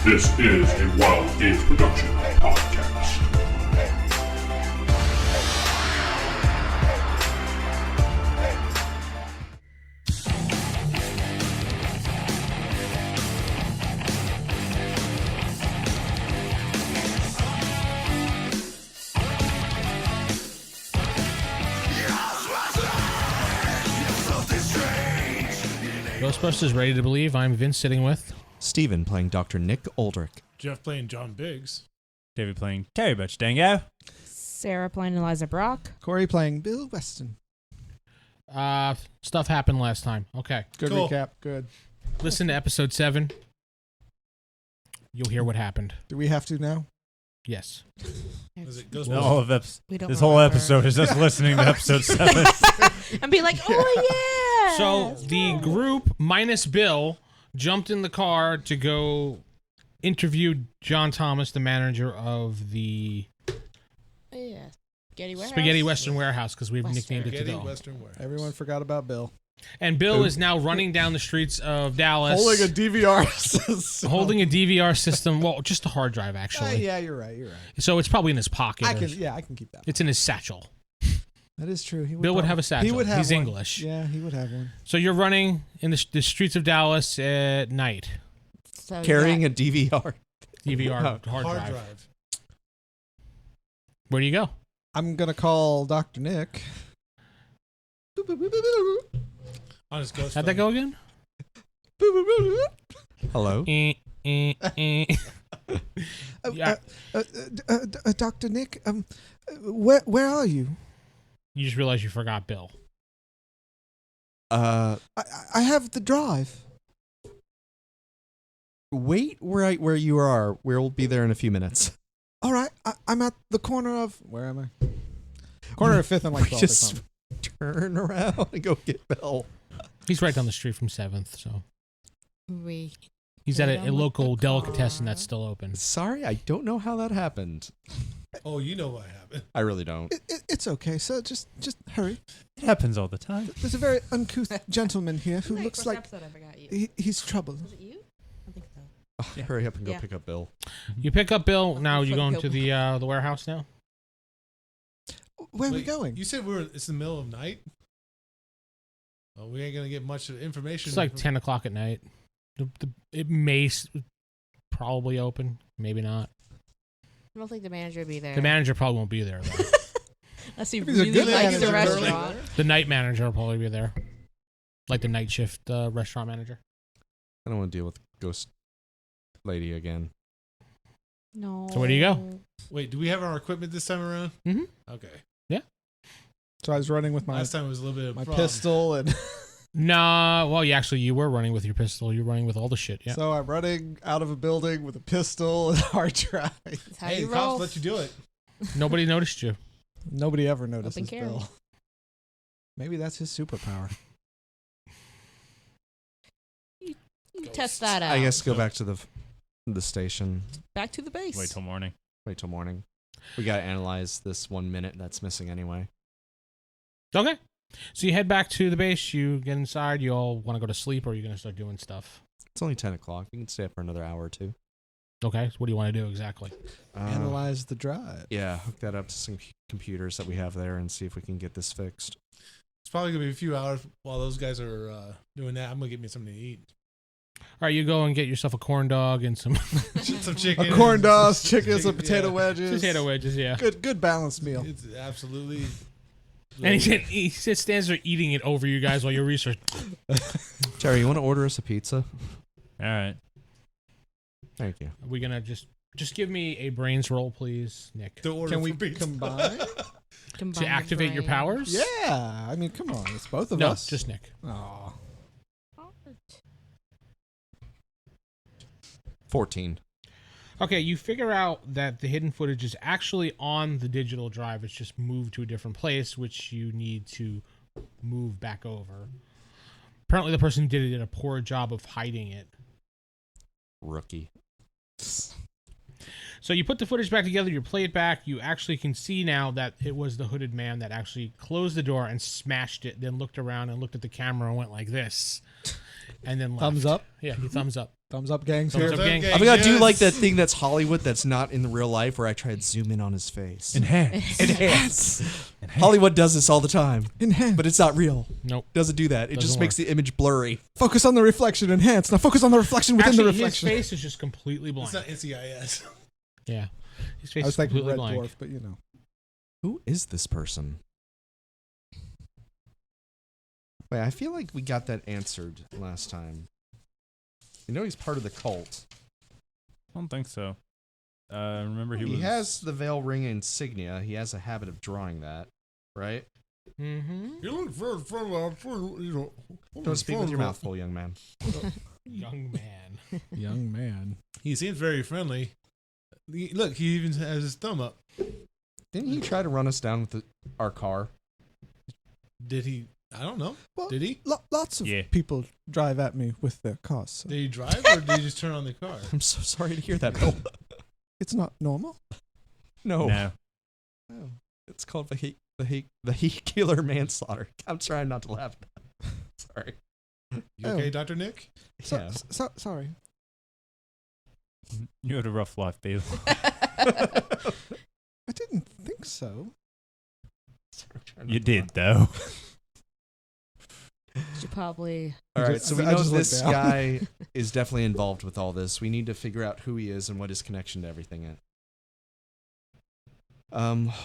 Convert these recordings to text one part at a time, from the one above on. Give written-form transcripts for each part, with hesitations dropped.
This is a Wild Games Production podcast. Ghostbusters Ready to Believe. I'm Vince, sitting with Steven playing Dr. Nick Aldrich. Jeff playing John Biggs. David playing Terry Butch Dango. Sarah playing Eliza Brock. Corey playing Bill Weston. Stuff happened last time. Okay. Good Cool. recap. Good. Listen to episode 7. You'll hear what happened. Do we have to now? Yes. Was it All Ghostbusters? of eps- We don't this whole remember. episode is us listening to episode 7. And be like, oh yeah. So let's the go. group, minus Bill, jumped in the car to go interview John Thomas, the manager of the Yeah. Spaghetti Western Warehouse, because we've Western. nicknamed it to Spaghetti Bill. Western Wear. Everyone forgot about Bill. And Bill is now running down the streets of Dallas. Holding a DVR system. holding a DVR system. Well, just a hard drive, actually. Yeah, you're right. You're right. So it's probably in his pocket. I or- can keep that. It's in his satchel. That is true. He Bill would have a satchel. He would have He's one. English. Yeah, he would have one. So you're running in the streets of Dallas at night. So Carrying a DVR. DVR hard Hard drive. drive. Where do you go? I'm gonna call Dr. Nick. On his ghost How'd that go again? Hello. Yeah. Dr. Nick, where are you? You just realized you forgot Bill. I have the drive. Wait where you are. We'll be there in a few minutes. All right, I'm at the corner of where am I? Corner of 5th and like 12th. or Just something. turn around and go get Bill. He's right down the street from 7th, so We he's at Get a on with local the delicatessen car. that's still open. Sorry, I don't know how that happened. Oh, you know what happened. I really don't. It's okay, sir. Just hurry. It happens all the time. There's a very uncouth gentleman here who Wait, looks first like episode I forgot you. he's trouble. Was it you? I think so. Oh, hurry up and go Yeah. pick up Bill. You pick up Bill. Now you Fucking going to the warehouse now? Where are we Wait, going? You said it's the middle of night? Oh, we ain't going to get much information. It's like 10 o'clock at night. It may probably open, maybe not. I don't think the manager would be there. The manager probably won't be there, though. Unless he If he's a really good likes the manager. restaurant. The night manager will probably be there. Like the night shift restaurant manager. I don't want to deal with Ghost Lady again. No. So where do you go? Wait, do we have our equipment this time around? Mm-hmm. Okay. So I was running with my Last time it was a little bit of my problem. pistol, and Nah, well, you were running with your pistol. You're running with all the shit, yeah. so I'm running out of a building with a pistol and a hard drive. That's how Hey, you the cops roll. let you do it. Nobody noticed you. Nobody ever notices carry. Bill. Maybe that's his superpower. You test that out. I guess go back to the station. Back to the base. Wait till morning. Wait till morning. We gotta analyze this 1 minute that's missing anyway. Okay. So you head back to the base. You get inside. You all want to go to sleep, or are you going to start doing stuff? It's only 10 o'clock. We can stay up for another hour or two. Okay. So what do you want to do exactly? Analyze the drive. Yeah, hook that up to some computers that we have there and see if we can get this fixed. It's probably going to be a few hours while those guys are doing that. I'm going to get me something to eat. All right. You go and get yourself a corn dog and some Some chicken. A corn dog, chicken, some Chicken, potato yeah. wedges. potato wedges, yeah. Good balanced meal. It's absolutely... And he stands there eating it over you guys while you're researching. Terry, you want to order us a pizza? All right. Thank you. Are we going to just give me a brains roll, please, Nick, The order Can we for pizza. combine? Combine to activate your brain. powers? Yeah. I mean, come on. It's both of No, us. just Nick. Aw. 14. Okay, you figure out that the hidden footage is actually on the digital drive. It's just moved to a different place, which you need to move back over. Apparently, the person who did it did a poor job of hiding it. Rookie. So you put the footage back together, you play it back, you actually can see now that it was the hooded man that actually closed the door and smashed it, then looked around and looked at the camera and went like this. And then left. Thumbs up? Yeah, he thumbs up. Thumbs up, gangs. Thumbs Here. up, gang. I'm gonna do like that thing that's Hollywood that's not in the real life where I try to zoom in on his face. Enhance. Enhance. Hollywood does this all the time, Enhance. but it's not real. Nope. Doesn't do that. It just Doesn't makes the image blurry. Focus on the reflection. Enhance. Now focus on the reflection within Actually, the his reflection. face is just completely It's blind. not NCIS. Yeah. His face I was is thinking completely Red blank. Dwarf, but you know. Who is this person? Wait, I feel like we got that answered last time. You know he's part of the cult. I don't think so. Remember He was... has the Vale ring insignia. He has a habit of drawing that, right? Mm-hmm. You look very friendly. Don't speak with your mouth full, young man. Young man. Young man. He seems very friendly. Look, he even has his thumb up. Didn't he try to run us down with our car? Did he? I don't know. Well, Did he? Lots of Yeah. people drive at me with their cars. So Did he drive or did he just turn on the car? I'm so sorry to hear that, Bill. it's not normal. No. No. No. It's called vehicular manslaughter. I'm trying not to laugh. Sorry. You okay, Dr. Nick? Yeah. Sorry. You had a rough life, Vale. I didn't think so. You did, though. Should probably. All right, just- so we I know just looked this down. guy is definitely involved with all this. We need to figure out who he is and what his connection to everything is.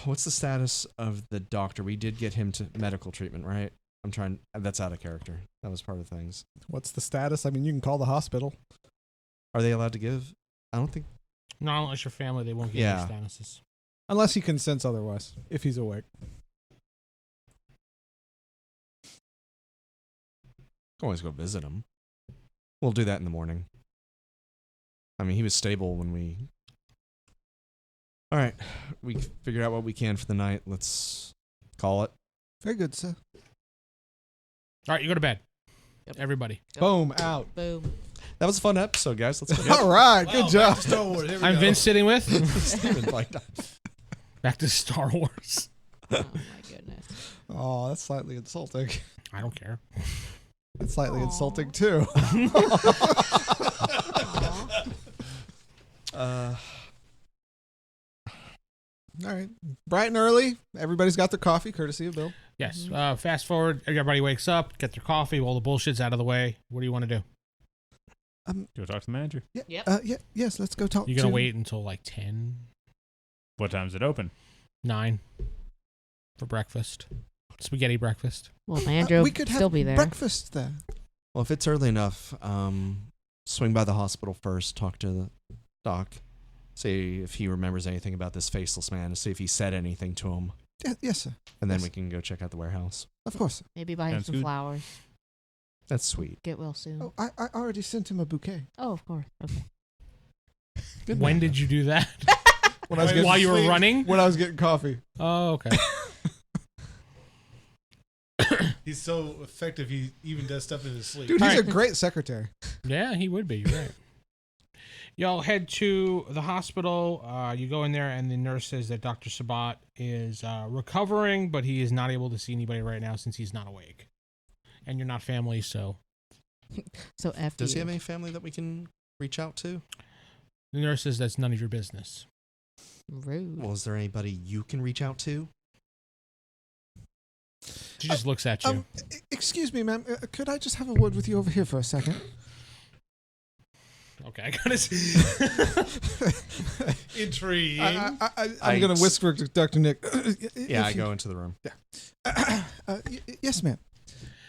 What's the status of the doctor? We did get him to medical treatment, right? That's out of character. That was part of things. What's the status? I mean, you can call the hospital. Are they allowed to give? I don't think. No, unless your family, they won't get Yeah. your statuses. Unless he consents otherwise, if he's awake. Always go visit him. We'll do that in the morning. I mean, he was stable when we. All right, we figured out what we can for the night. Let's call it. Very good, sir. All right, you go to bed. Yep. Everybody. Boom, out. Boom. That was a fun episode, guys. Let's go. All right, Wow, good back job. to Star Wars. Here we I'm go. Vince sitting with. Steven, like, Back to Star Wars. Oh my goodness. Oh, that's slightly insulting. I don't care. That's slightly Aw. insulting too. Aw. All right, bright and early. Everybody's got their coffee, courtesy of Bill. Yes. Fast forward. Everybody wakes up, get their coffee, all the bullshit's out of the way. What do you want to do? Go talk to the manager. Yep. Yes. Let's go talk. You're going to to wait until like 10, What time's it open? 9 for breakfast. Spaghetti breakfast. Well, Andrew we could have still be there. breakfast there. well, if it's early enough, swing by the hospital first, talk to the doc, see if he remembers anything about this faceless man, see if he said anything to him, Yes, sir. and then Yes. we can go check out the warehouse. Of course. Sir. Maybe buy him Sounds some good. flowers. That's sweet. Get well soon. Oh, I already sent him a bouquet. Oh, of course. Okay. Good When man. did you do that? When I was getting While you were sleep. running? when I was getting coffee. Oh, okay. He's so effective, he even does stuff in his sleep. Dude, he's All a great secretary. Yeah, he would be. You're right. Y'all head to the hospital. You go in there, and the nurse says that Dr. Sabat is recovering, but he is not able to see anybody right now since he's not awake. And you're not family, so So F Does he you. have any family that we can reach out to? the nurse says that's none of your business. Rude. Well, is there anybody you can reach out to? She just looks at you. Excuse me, ma'am. Could I just have a word with you over here for a second? Okay, I gotta see. Intriguing. I'm going to whisper to Dr. Nick. Yeah, I go into the room. Yes, ma'am.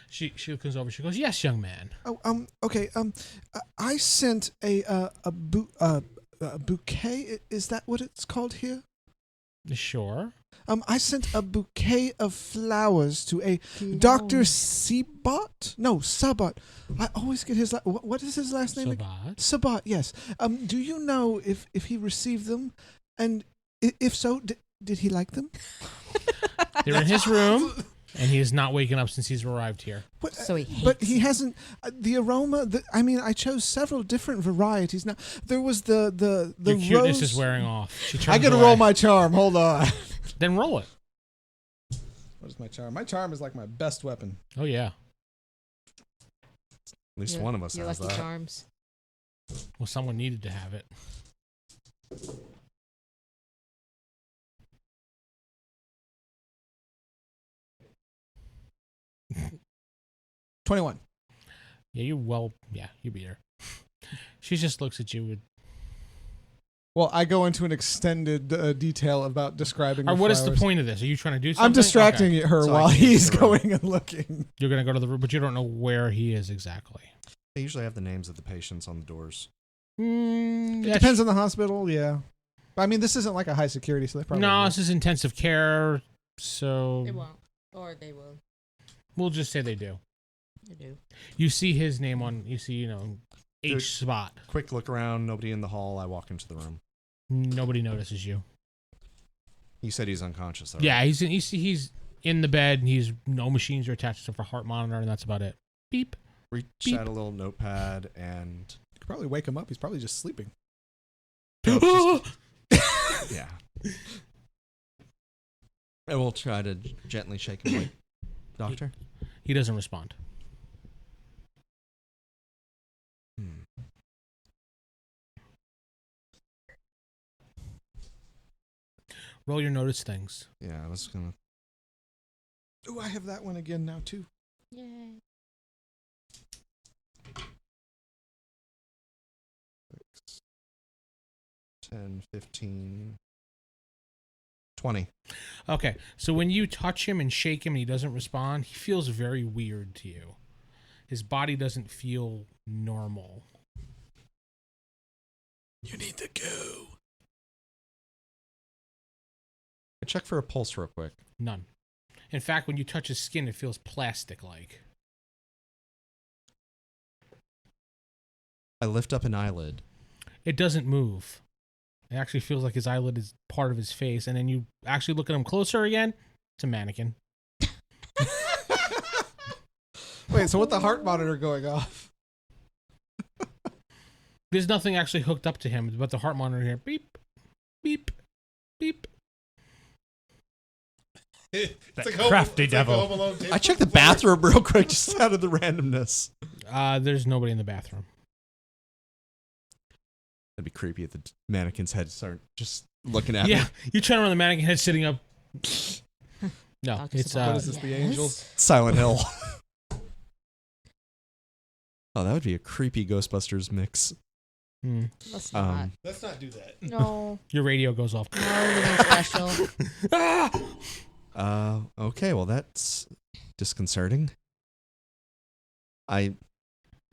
She comes over. She goes, "Yes, young man." Oh, okay. I sent a bouquet. Is that what it's called here? Sure. I sent a bouquet of flowers to a Cute. Dr. Sabat. No, Sabat. I always get his. What is his last name? Sabat. Sabat. Yes. Do you know if he received them, and if so, did he like them? They're in his room, and he is not waking up since he's arrived here. What, So he hates but he hasn't. The aroma. I chose several different varieties. Now there was the Your cuteness rose. is wearing off. She I turns gotta away. roll my charm. Hold on. Then roll it. What is my charm? My charm is like my best weapon. Oh yeah. At least Your- one of us Your has lucky that. charms. Well, someone needed to have it. $21. Yeah, you beat her. She just looks at you with. Well, I go into an extended detail about describing. Or the what is the flowers. point of this? Are you trying to do something? I'm distracting Okay. her So I while can get he's to the room. going and looking. You're gonna go to the room, but you don't know where he is exactly. They usually have the names of the patients on the doors. It depends on the hospital, yeah. But I mean, this isn't like a high security, so they probably. No, won't. this is intensive care, so They won't. Or they will. we'll just say they do. They do. You see his name on. You see, Dude. H spot. Quick look around. Nobody in the hall. I walk into the room. Nobody notices you. He said he's unconscious. Though, Yeah, right? he's in the bed. And he's no machines are attached except for heart monitor, and that's about it. Beep. Reach Beep. out a little notepad and You could probably wake him up. He's probably just sleeping. Nope, yeah. I will try to gently shake him. Like, doctor. He doesn't respond. Roll your notice things. Yeah, I was gonna. Oh, I have that one again now too. Yay. 10, 15, 20. Okay, so when you touch him and shake him and he doesn't respond, he feels very weird to you. His body doesn't feel normal. You need to go. I check for a pulse real quick. None. In fact, when you touch his skin, it feels plastic-like. I lift up an eyelid. It doesn't move. It actually feels like his eyelid is part of his face, and then you actually look at him closer again. It's a mannequin. Wait, so with the heart monitor going off? There's nothing actually hooked up to him, but the heart monitor here. Beep, beep, beep. It's That like crafty it's like devil. Home Alone tape I check the bathroom real quick just out of the randomness. There's nobody in the bathroom. That'd be creepy if the mannequin's head start just looking at Yeah, me. you turn around, the mannequin head sitting up. No, Dr. it's Sabah. What is this, the Angels? Silent Hill. Oh, that would be a creepy Ghostbusters mix. Let's not. Let's not do that. No. Your radio goes off. No, little special. Okay, well that's disconcerting. I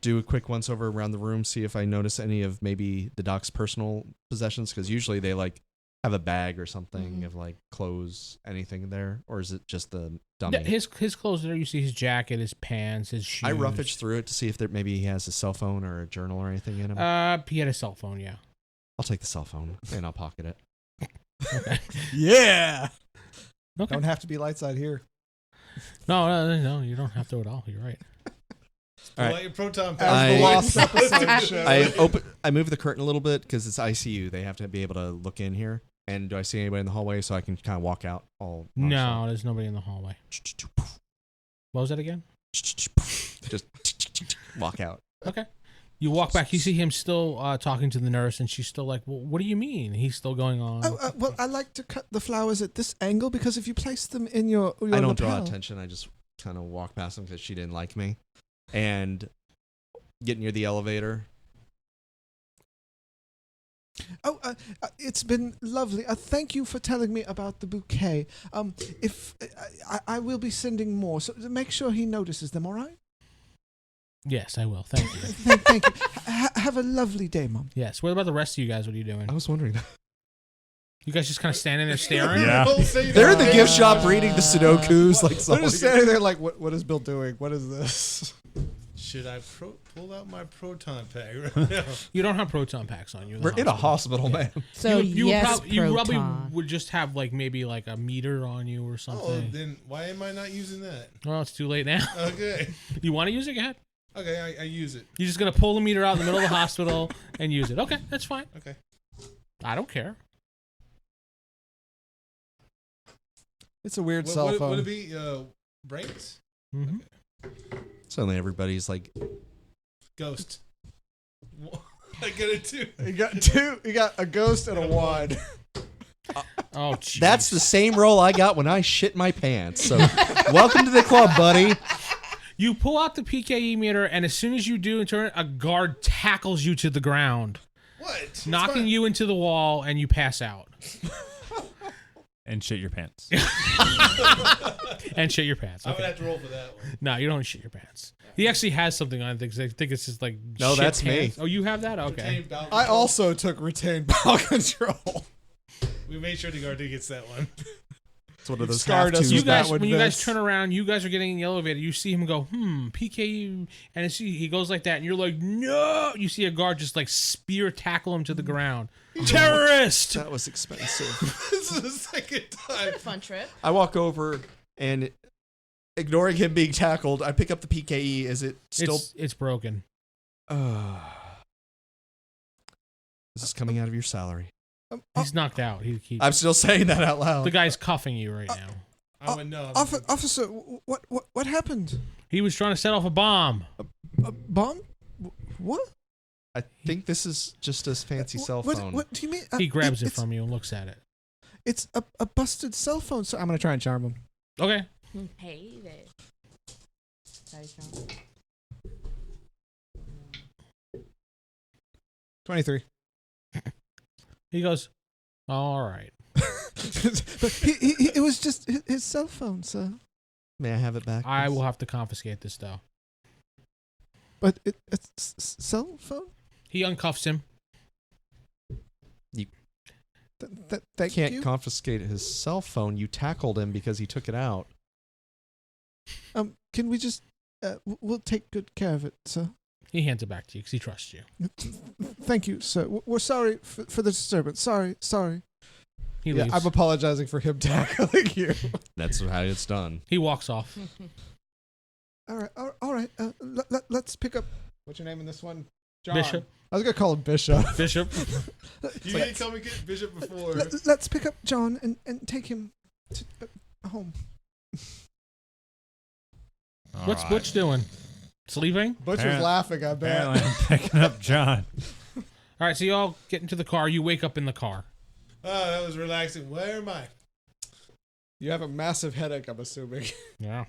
do a quick once over around the room, see if I notice any of maybe the doc's personal possessions, because usually they like have a bag or something Mhm. of like clothes, anything there, or is it just the dummy? Yeah, his clothes there. You see his jacket, his pants, his shoes. I roughage through it to see if there maybe he has a cell phone or a journal or anything in him. He had a cell phone. Yeah. I'll take the cell phone and I'll pocket it. Okay. Yeah. Okay. Don't have to be light side here. No, you don't have to at all. You're right. All Pull right. out your proton As pack. the lost episode shows. I move the curtain a little bit because it's ICU. They have to be able to look in here. And do I see anybody in the hallway so I can kind of walk out? No, there's nobody in the hallway. What was that again? Just walk out. Okay. You walk back. You see him still talking to the nurse, and she's still like, "Well, what do you mean?" He's still going on. Well, I like to cut the flowers at this angle because if you place them in your I don't draw lapel- attention. I just kind of walk past them because she didn't like me. And get near the elevator. It's been lovely. Thank you for telling me about the bouquet. If I will be sending more, so make sure he notices them. All right? Yes, I will. Thank you. Thank you. Have a lovely day, Mom. Yes. What about the rest of you guys? What are you doing? I was wondering that. You guys just kind of standing there staring? Yeah. Don't say They're in the that. gift shop reading the Sudokus. Like, They're solving- just standing there like, what is Bill doing? What is this? Should I pull out my proton pack right now? You don't have proton packs on you. We're in a hospital, man. So you yes, you probably proton. would just have like maybe like a meter on you or Oh, something. then why am I not using that? Well, it's too late now. Okay. You want to use it? Go ahead. Okay, I use it. You're just gonna pull the meter out in the middle of the hospital and use it. Okay, that's fine. Okay. I don't care. It's a weird cell phone. Would it be brains? Mm-hmm. Suddenly everybody's like, Ghost. I get it too. You got 2. You got a ghost and a wand. Oh, jeez. That's the same roll I got when I shit my pants. So, welcome to the club, buddy. You pull out the PKE meter, and as soon as you do, in turn, a guard tackles you to the ground, What? knocking you into the wall, and you pass out. And shit your pants. And shit your pants. I'm Okay. gonna have to roll for that one. No, you don't shit your pants. He actually has something on it because I think it's just like No, shit that's me. pants. Oh, you have that? Okay. Retained bowel I control. also took retained bowel control. We made sure the guard gets that one. It's one of those scarred us have-tos. You with that guys, with when you guys this. turn around, you guys are getting in the elevator. You see him go, PKU, and it's, he goes like that, and you're like, no. You see a guard just like spear tackle him to the ground. Terrorist! That was expensive. This is the second time. Fun trip. I walk over and, ignoring him being tackled, I pick up the PKE. Is it still? It's broken. This is coming out of your salary. He's knocked out. I'm still saying that out loud. The guy's cuffing you right now. I would know. Officer, what happened? He was trying to set off a bomb. A bomb? What? I think this is just a fancy cell phone. What do you mean? He grabs it it's- from you and looks at it. It's a busted cell phone. So I'm gonna try and charm him. Okay. Hey there. Sorry, Sean. 23. He goes, all right. But it was just his cell phone, sir. May I have it back? I please? will have to confiscate this, though. But it's cell phone. He uncuffs him. Thank Can't you. confiscate his cell phone. You tackled him because he took it out. Can we just? We'll take good care of it, sir. He hands it back to you because he trusts you. Thank you, sir. We're sorry for the disturbance. Sorry. He leaves. I'm apologizing for him tackling you. That's how it's done. He walks off. All right. Let's pick up. What's your name in this one? John. Bishop. I was gonna call him Bishop. Bishop. You didn't tell me to get Bishop before. Let's pick up John and take him to home. What's Butch doing? Sleeping? Butcher's Apparent- laughing. I bet. Apparently I'm picking up John. All right, so you all get into the car. You wake up in the car. Oh, that was relaxing. Where am I? You have a massive headache, I'm assuming. Yeah.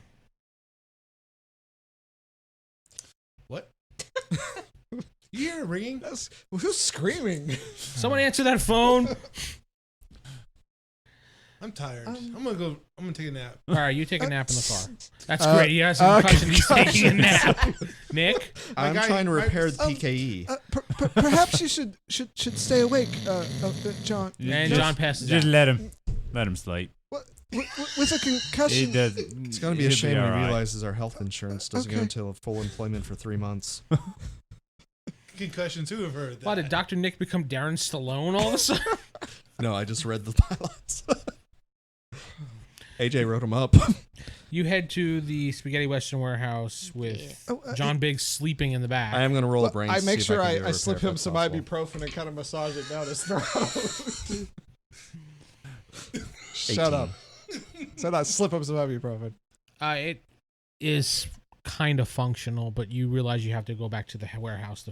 What? You hear a ringing? Who's screaming? Someone answer that phone. I'm tired. I'm gonna take a nap. All right, you take a nap in the car. That's Uh, great. He has a concussion. He's taking a concussion. nap. Nick? I'm guy- trying to my- repair the PKE. Perhaps you should stay awake, John. And Just- John passes Just out. let him sleep. With a concussion. He does. It's going to be a shame when he realizes our health insurance doesn't go Okay. until full employment for 3 months. Concussion too. Have heard that. Why did Dr. Nick become Darren Stallone all of a sudden? No, I just read the pilots. AJ wrote them up. You head to the Spaghetti Western warehouse with John Biggs sleeping in the back. I am going to roll a brain. I to make see if sure can get a I slip repair him if some that's ibuprofen and kind of massage it down his throat. Shut 18. up. So I slip him some ibuprofen. It is kind of functional, but you realize you have to go back to the warehouse.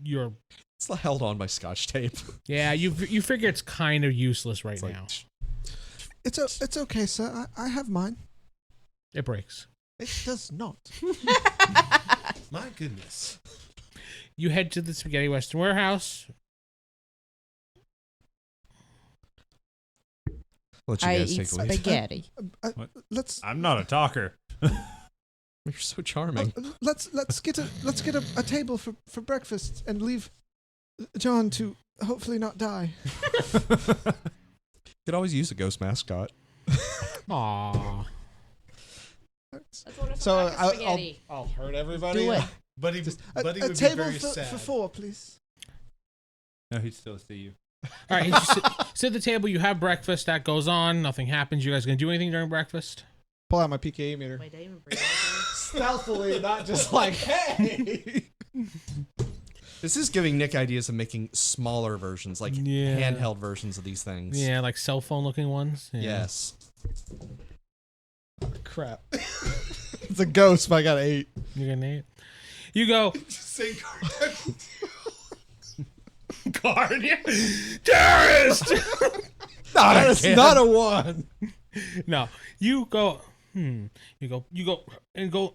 Your It's held on by scotch tape. yeah, you figure it's kind of useless right It's like, now. It's okay, sir. I have mine. It breaks. It does not. My goodness. You head to the Spaghetti Western warehouse. let you I guys eat take a lead. spaghetti. Let's I'm not a talker. You're so charming. let's get a table for breakfast and leave John to hopefully not die. Could always use a ghost mascot. Aww. So I'll hurt everybody. Do it. Buddy, A Buddy would be table very for sad. 4, please. No, he'd still see you. All right, you sit at the table. You have breakfast. That goes on. Nothing happens. You guys gonna do anything during breakfast? Pull out my PKE meter. Wait, I even bring it up Stealthily, not just like, hey. This is giving Nick ideas of making smaller versions, like Yeah. handheld versions of these things. Yeah, like cell phone looking ones. Yeah. Yes. Crap. It's a ghost, but I got 8. You got Nate. You go. Say car. Terrorist! That's not a one. No, you go. You go,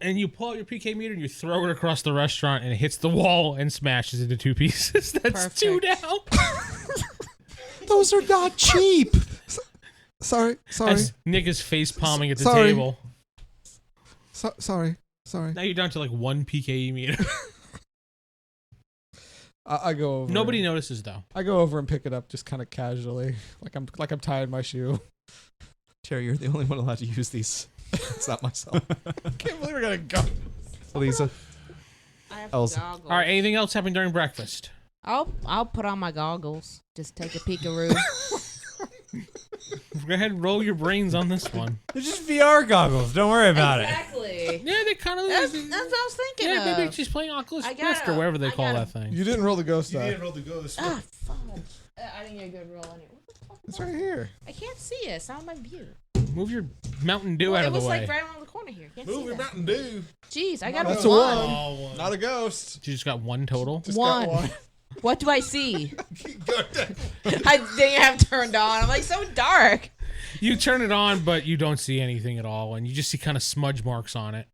and you pull out your PK meter and you throw it across the restaurant, and it hits the wall and smashes into 2 pieces. That's 2 down. Those are not cheap. Sorry. As Nick is face palming at the Sorry. table. Sorry. Now you're down to like 1 PKE meter. I go over. Nobody notices though. I go over and pick it up just kind of casually, like I'm tying my shoe. Terry, you're the only one allowed to use these. It's not myself. Can't believe we're gonna go. Lisa. I have Elsa. goggles. All right. Anything else happening during breakfast? I'll put on my goggles. Just take a peekaroo. Go ahead and roll your brains on this one. They're just VR goggles. Don't worry about it. Exactly. Yeah, they kind of. That's what I was thinking Yeah, of. maybe she's playing Oculus I Rift gotta- or whatever they I call gotta- that thing. You didn't roll the ghost You die. didn't roll the ghost. Ah, fudge. I didn't get a good roll anyway. What the fuck? It's right here. I can't see it. It's not in my view. Move your Mountain Dew Well, out it of the was way. like right around the corner here. Can't Move see your that. Mountain Dew. Jeez, I got That's a a one. one. Oh, one. Not a ghost. You just got 1 total. Just One. got one. What do I see? Go down. I didn't have turned on. I'm like so dark. You turn it on, but you don't see anything at all, and you just see kind of smudge marks on it.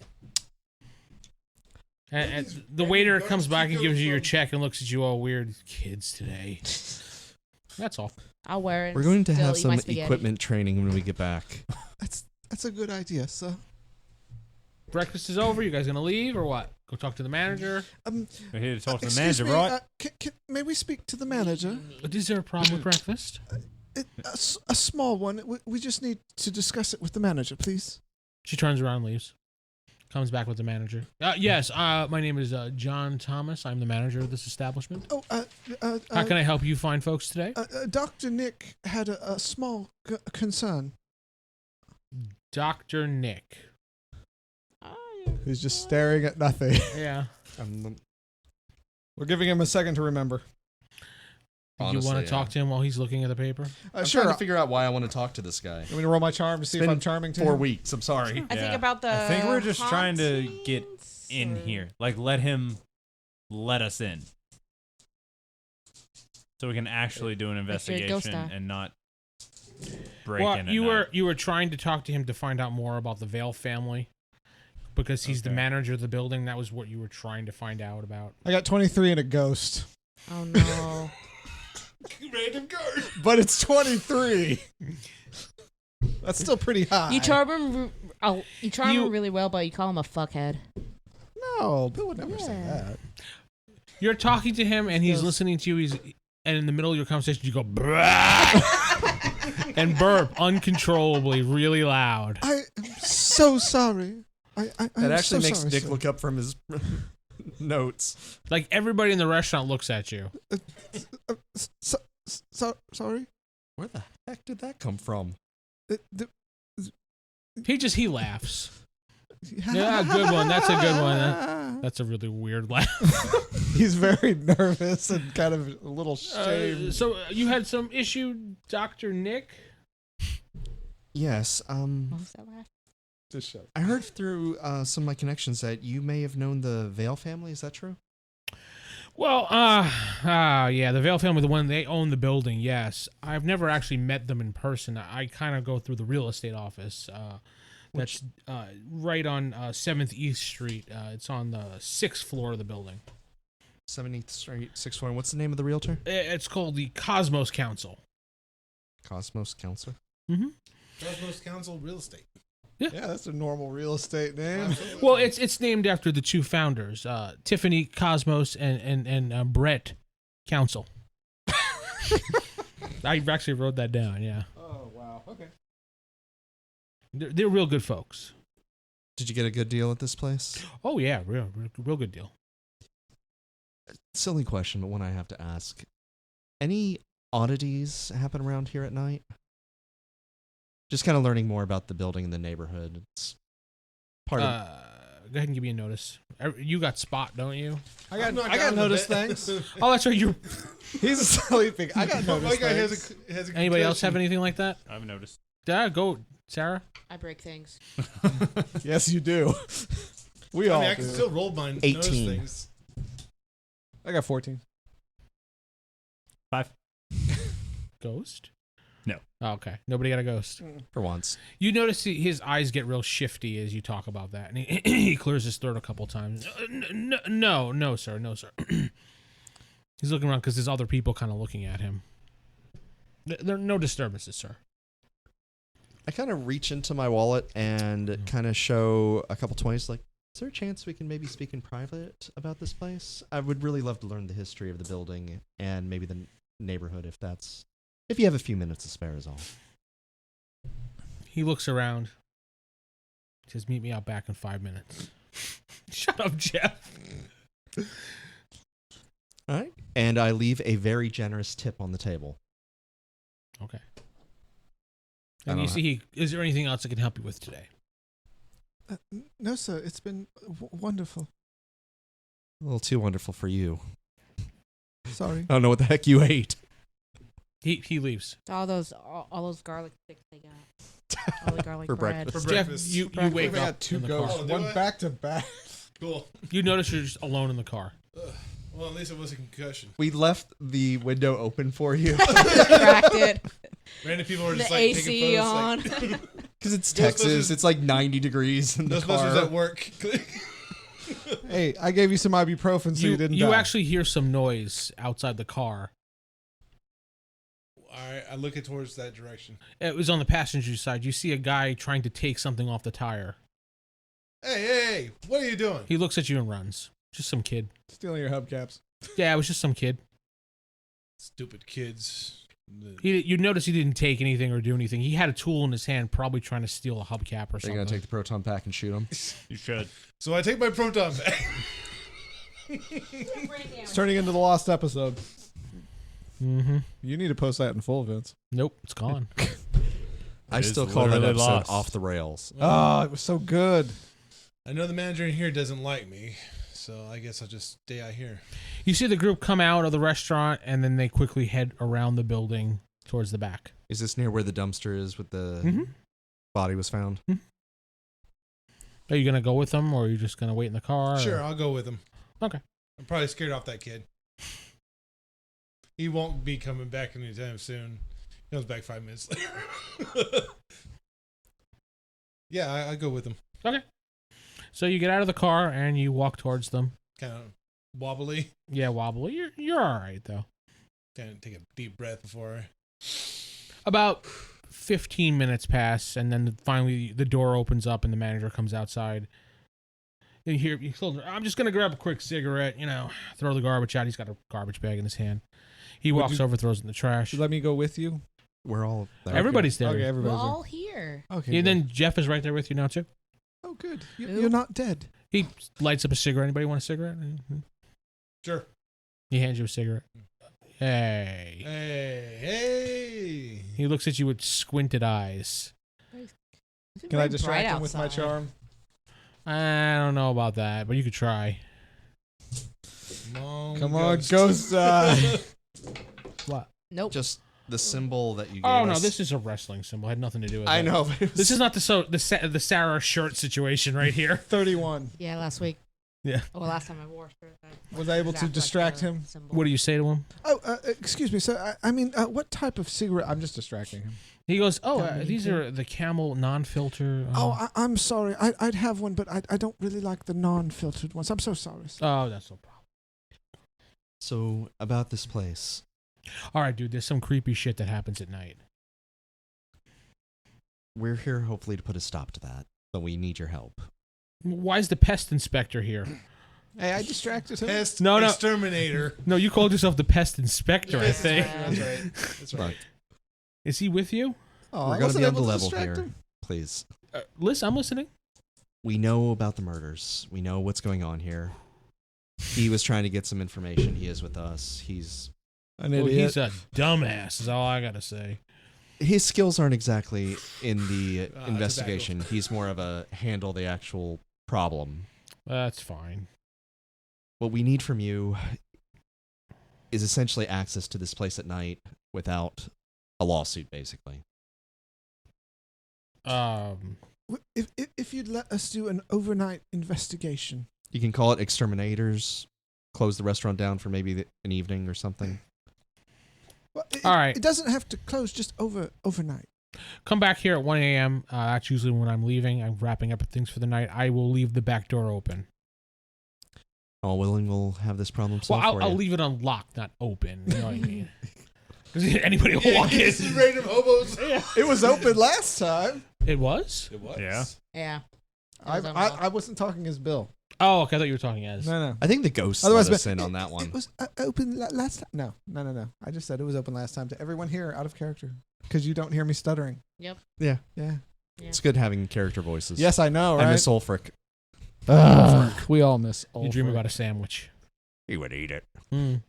And the waiter comes back and gives you your check and looks at you all weird. Kids today. That's all. I'll wear it. We're going to Still have eat some my spaghetti. equipment training when we get back. That's a good idea, sir. Breakfast is over. You guys gonna leave or what? Go talk to the manager. We're here to talk to the Excuse manager, me, right? may we speak to the manager? Is there a problem with breakfast? A small one. We just need to discuss it with the manager, please. She turns around and leaves. Comes back with the manager. Yes, my name is John Thomas. I'm the manager of this establishment. Oh, How can I help you find folks today? Dr. Nick had a small concern. Dr. Nick. He's just staring at nothing. Yeah. We're giving him a second to remember. You want to talk to him while he's looking at the paper? I'm Sure. trying to figure out why I want to talk to this guy. Want me to roll my charm to see if been I'm charming to 4 him? weeks. I'm sorry. I think Yeah. about the. I think we're just trying to get hauntings, in or- here. Like, let him let us in. So we can actually do an That's your ghost investigation eye. and not break Well, in at you night. were trying to talk to him to find out more about the Vale family because he's the Okay. manager of the building. That was what you were trying to find out about. I got 23 and a ghost. Oh no. Random card. But it's 23. That's still pretty high. You charm him. You charm You- him really well, but you call him a fuckhead. No, Bill would never say Yeah. that. You're talking to him and he's Yes. listening to you. And in the middle of your conversation, you go "Brah!" and burp uncontrollably, really loud. I am so sorry. That I'm actually so makes sorry, Nick sir. look up from his notes. Like everybody in the restaurant looks at you. Sorry. Where the heck did that come from? He laughs. Yeah, good one. That's a good one. That's a really weird laugh. He's very nervous and kind of a little shamed. So you had some issue, Dr. Nick? Yes. What was that laugh? Just shut. I heard through some of my connections that you may have known the Vale family. Is that true? Well, yeah, the Vale family, the one they own the building. Yes, I've never actually met them in person. I kind of go through the real estate office. That's right on 7th East Street. It's on the 6th floor of the building. 17th Street, 6th floor. What's the name of the realtor? It's called the Cosmos Council. Cosmos Counselor. Mm-hmm. Cosmos Council Real Estate. Yeah, that's a normal real estate name. Well, it's named after the two founders, Tiffany Cosmos and Brett Council. I actually wrote that down. Yeah, Oh, wow. Okay. they're real good folks. Did you get a good deal at this place? Oh yeah, real good deal. Silly question, but one I have to ask. Any oddities happen around here at night? Just kind of learning more about the building and the neighborhood. It's part of. Go ahead and give me a notice. You got Spot, don't you? I got notice things. Oh, that's right. You. He's sleeping. I got My notice guy things. has a Anybody else have concussion. anything like that? I've noticed. Go, Sarah. I break things. Yes, you do. We all I do. can still roll mine. 18. Notice things. I got 14. 5. Ghost? No. Oh, okay. Nobody got a ghost. For once. You notice his eyes get real shifty as you talk about that, and he clears his throat a couple times. No, sir. He's looking around because there's other people kind of looking at him. There are no disturbances, sir. I kind of reach into my wallet and kind of show a couple 20s, like, is there a chance we can maybe speak in private about this place? I would really love to learn the history of the building and maybe the neighborhood if you have a few minutes to spare is all. He looks around. Says, meet me out back in 5 minutes. Shut up, Jeff. All right. And I leave a very generous tip on the table. Okay. And you see, is there anything else I can help you with today? No, sir. It's been wonderful. A little too wonderful for you. Sorry. I don't know what the heck you ate. He leaves. All those garlic sticks they got. All the garlic For bread. breakfast. Jeff, breakfast. you Breakfast. wake We up got 2 in the ghosts, car. do one it. back to back. Cool. You notice you're just alone in the car. Well, at least it was a concussion. We left the window open for you. Distracted. Random people were The just like AC taking on. photos. Like, Because it's Ghostbusters- Texas. It's like 90 degrees in the Ghostbusters car. at work. Hey, I gave you some ibuprofen so you didn't You die. actually hear some noise outside the car. All right, I look it towards that direction. It was on the passenger side. You see a guy trying to take something off the tire. Hey, what are you doing? He looks at you and runs. Just some kid. Stealing your hubcaps. Yeah, it was just some kid. Stupid kids. You notice he didn't take anything or do anything. He had a tool in his hand, probably trying to steal a hubcap or Are you something. going to take the proton pack and shoot him? You should. So I take my proton back. It's turning into the lost episode. Mm-hmm. You need to post that in full, Vince. Nope, it's gone. I It is still call that literally episode lost. off the rails. Oh, it was so good. I know the manager in here doesn't like me, so I guess I'll just stay out here. You see the group come out of the restaurant, and then they quickly head around the building towards the back. Is this near where the dumpster is with the Mm-hmm. body was found? Are you going to go with them, or are you just going to wait in the car? Sure, or- I'll go with him. Okay. I'm probably scared off that kid. He won't be coming back anytime soon. He comes back 5 minutes later. Yeah, I go with him. So you get out of the car, and you walk towards them. Kind of wobbly. Yeah, wobbly. You're all right, though. Kind of take a deep breath before. About 15 minutes pass, and then finally the door opens up, and the manager comes outside. And you hear, I'm just going to grab a quick cigarette, throw the garbage out. He's got a garbage bag in his hand. He Would walks you- over, throws it in the trash. Let me go with you. We're all there. Everybody's there. Okay, We're everybody's all here. there. Okay. And good. then Jeff is right there with you now, too. Oh, good. Who? You're not dead. He lights up a cigarette. Anybody want a cigarette? Sure. He hands you a cigarette. Hey. Hey. He looks at you with squinted eyes. It's Can very I distract bright him with my outside. charm? I don't know about that, but you could try. Come on, ghost. What? Nope. Just the symbol that you gave Oh, no, us. this is a wrestling symbol. It had nothing to do with I it. know. But it was, This is not the Sarah shirt situation right here. 31. Yeah, last week. Yeah. Well, last time I wore a shirt. That Was I able to exact, like, distract the him? symbol. What do you say to him? Oh, excuse me, sir. I mean, what type of cigarette? I'm just distracting him. He goes, "Oh, Don't need these to. are the Camel non-filter." I'm sorry. I'd have one, but I don't really like the non-filtered ones. I'm so sorry, sir. Oh, that's no problem. so about this place. All right, dude. There's some creepy shit that happens at night. We're here hopefully to put a stop to that, but we need your help. Why is the pest inspector here? Hey, I distracted him. Pest No. exterminator. No, you called yourself the pest inspector. I Yes, think. That's right. That's right. Look, Is he with you? Oh, we're I going to wasn't be on the able level distract here. him. Please. Listen, I'm listening. We know about the murders. We know what's going on here. He was trying to get some information. He is with us. An Well, idiot. he's a dumbass. Is all I gotta say. His skills aren't exactly in the Tobacco. investigation. He's more of a handle the actual problem. That's fine. What we need from you is essentially access to this place at night without a lawsuit, basically. If you'd let us do an overnight investigation. You can call it exterminators, close the restaurant down for maybe an evening or something. Well, All right. It doesn't have to close just overnight. Come back here at 1 a.m. That's usually when I'm leaving. I'm wrapping up things for the night. I will leave the back door open. All willing will have this problem solved Well, for I'll you. leave it unlocked, not open. You know what I mean? Because anybody will walk in. Random hobos. It was open last time. It was? It was. Yeah. Yeah. I wasn't talking as Bill. Oh, okay. I thought you were talking as. No. I think the ghost Otherwise, let us in on that one. It was open last time. No. I just said it was open last time to everyone here out of character because you don't hear me stuttering. Yep. Yeah. Yeah. It's good having character voices. Yes, I know, right? I miss Ulfric. We all miss. You dream about a sandwich. He would eat it. Mm.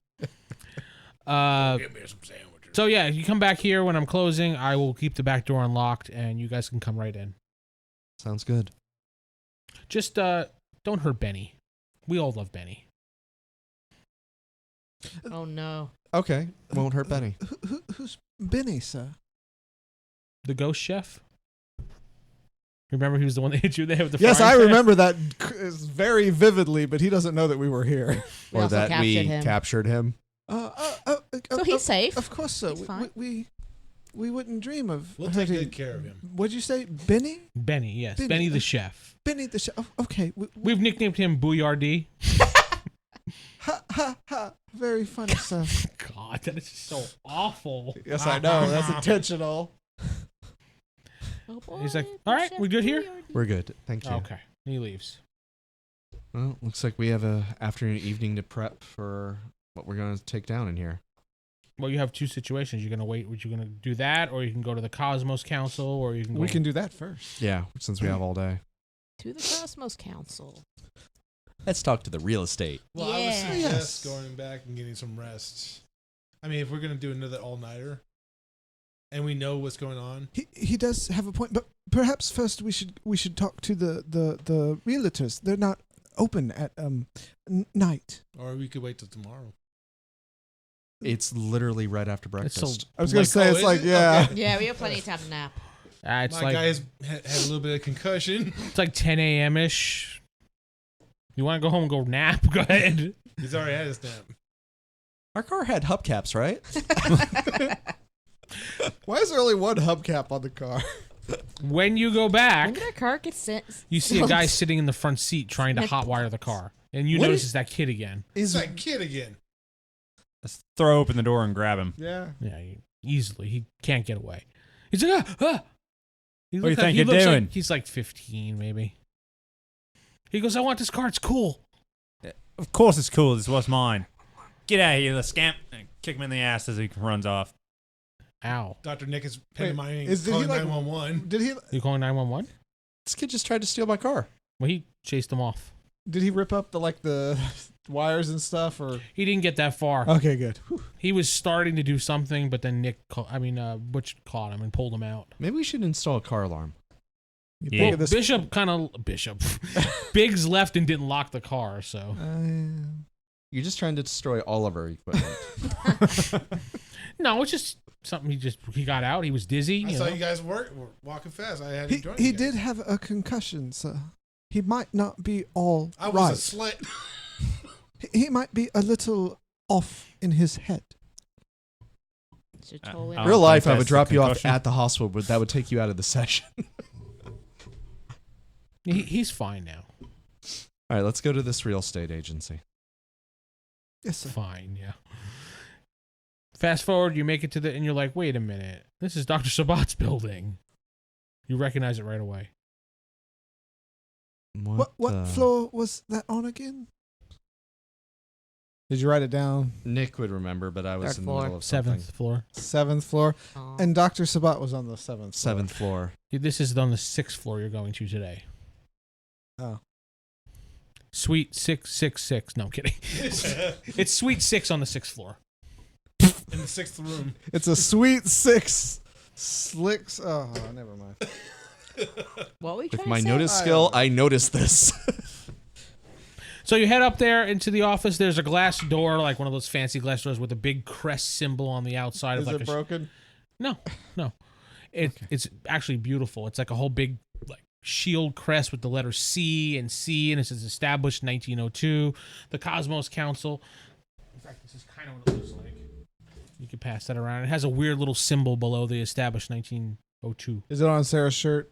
Give me some sandwiches. So, yeah, you come back here when I'm closing. I will keep the back door unlocked, and you guys can come right in. Sounds good. Just don't hurt Benny. We all love Benny. Oh no. Okay. Won't hurt Benny. Who's Benny, sir? The ghost chef? Remember he was the one that hit you there with the Yes, frying I pan? remember that very vividly, but he doesn't know that we were here. We Or also that we captured him. captured him. So he's safe. Of course, so. He's fine. We wouldn't dream of. We'll take hurting- good care of him. What'd you say, Benny? Benny, yes. Benny. Benny the chef. Benny the chef. Okay. We've nicknamed him Booyardee. Ha. Very funny, sir. God, that is just so awful. Yes, I know. That's intentional. Oh, boy, He's like, the all right, chef we good here? Boyardee. We're good. Thank you. Okay. And he leaves. Well, looks like we have a afternoon, evening to prep for what we're going to take down in here. Well, you have two situations. You're going to wait. You're going to do that, or you can go to the Cosmos Council, or you can go. We can do that first. Yeah, since we have all day. To the Cosmos Council. Let's talk to the real estate. Well, I would Yeah. suggest Yes. going back and getting some rest. I mean, if we're gonna do another all-nighter, and we know what's going on, He does have a point, but perhaps first we should talk to the realtors. They're not open at night. or we could wait till tomorrow. It's literally right after It's so- breakfast. I was gonna Like, say oh, it's is like it? yeah. Okay. Yeah, we have plenty of time to nap. It's My like guy had a little bit of concussion. it's like 10 a.m. ish. You want to go home and go nap? Go ahead. He's already had his nap. Our car had hubcaps, right? Why is there only one hubcap on the car? When you go When back, did our car get sent? you see a guy sitting in the front seat trying to hotwire the car, and you What notice is- it's that kid again. It's that kid again. Let's throw open the door and grab him. Yeah. Yeah, easily. He can't get away. He's like, ah. He What do you looks like- think he you're looks like doing? he's like 15, maybe. He goes, I want this car. It's cool. Of course it's cool. This was mine. Get out of here, the scamp. And kick him in the ass as he runs off. Ow. Dr. Nick is Wait, pantomiming, did he calling like 911. Did he You calling 911? This kid just tried to steal my car. Well, he chased him off. rip up the wires and stuff or? He didn't get that far. Okay, good. He was starting to do something, but then Butch caught him and pulled him out. Maybe we should install a car alarm. You Yeah. think Well, of this? Bishop. Biggs left and didn't lock the car, so. You're just trying to destroy all of our equipment. No, it's just something he got out. He was dizzy. I You saw know? you guys were walking fast. I had to join He you guys. did have a concussion, sir. He might not be all I was right. a slut. He might be a little off in his head. Should totally I Real don't life, think I would that's drop the you off concussion. at the hospital, but that would take you out of the session. He's fine now. All right, let's go to this real estate agency. Yes, sir. Fine, yeah. Fast forward, you make it to and you're like, wait a minute. This is Dr. Sabat's building. You recognize it right away. What floor was that on again? Did you write it down? Nick would remember, but I was Third in floor. the middle of something. 7th floor. 7th floor. Aw. And Dr. Sabat was on the 7th floor. 7th floor. This is on the 6th floor you're going to today. Oh. Suite 666. No, I'm kidding. It's Suite 6 on the 6th floor. In the 6th room. It's a sweet 6 slicks. Oh, never mind. What were you With trying my to say? notice skill, I noticed this. So you head up there into the office. There's a glass door, like one of those fancy glass doors with a big crest symbol on the outside. Is of like it broken? No. It's actually beautiful. It's like a whole big like shield crest with the letter C, and it says established 1902. The Cosmos Council. In fact, this is kind of what it looks like. You can pass that around. It has a weird little symbol below the established 1902. Is it on Sarah's shirt?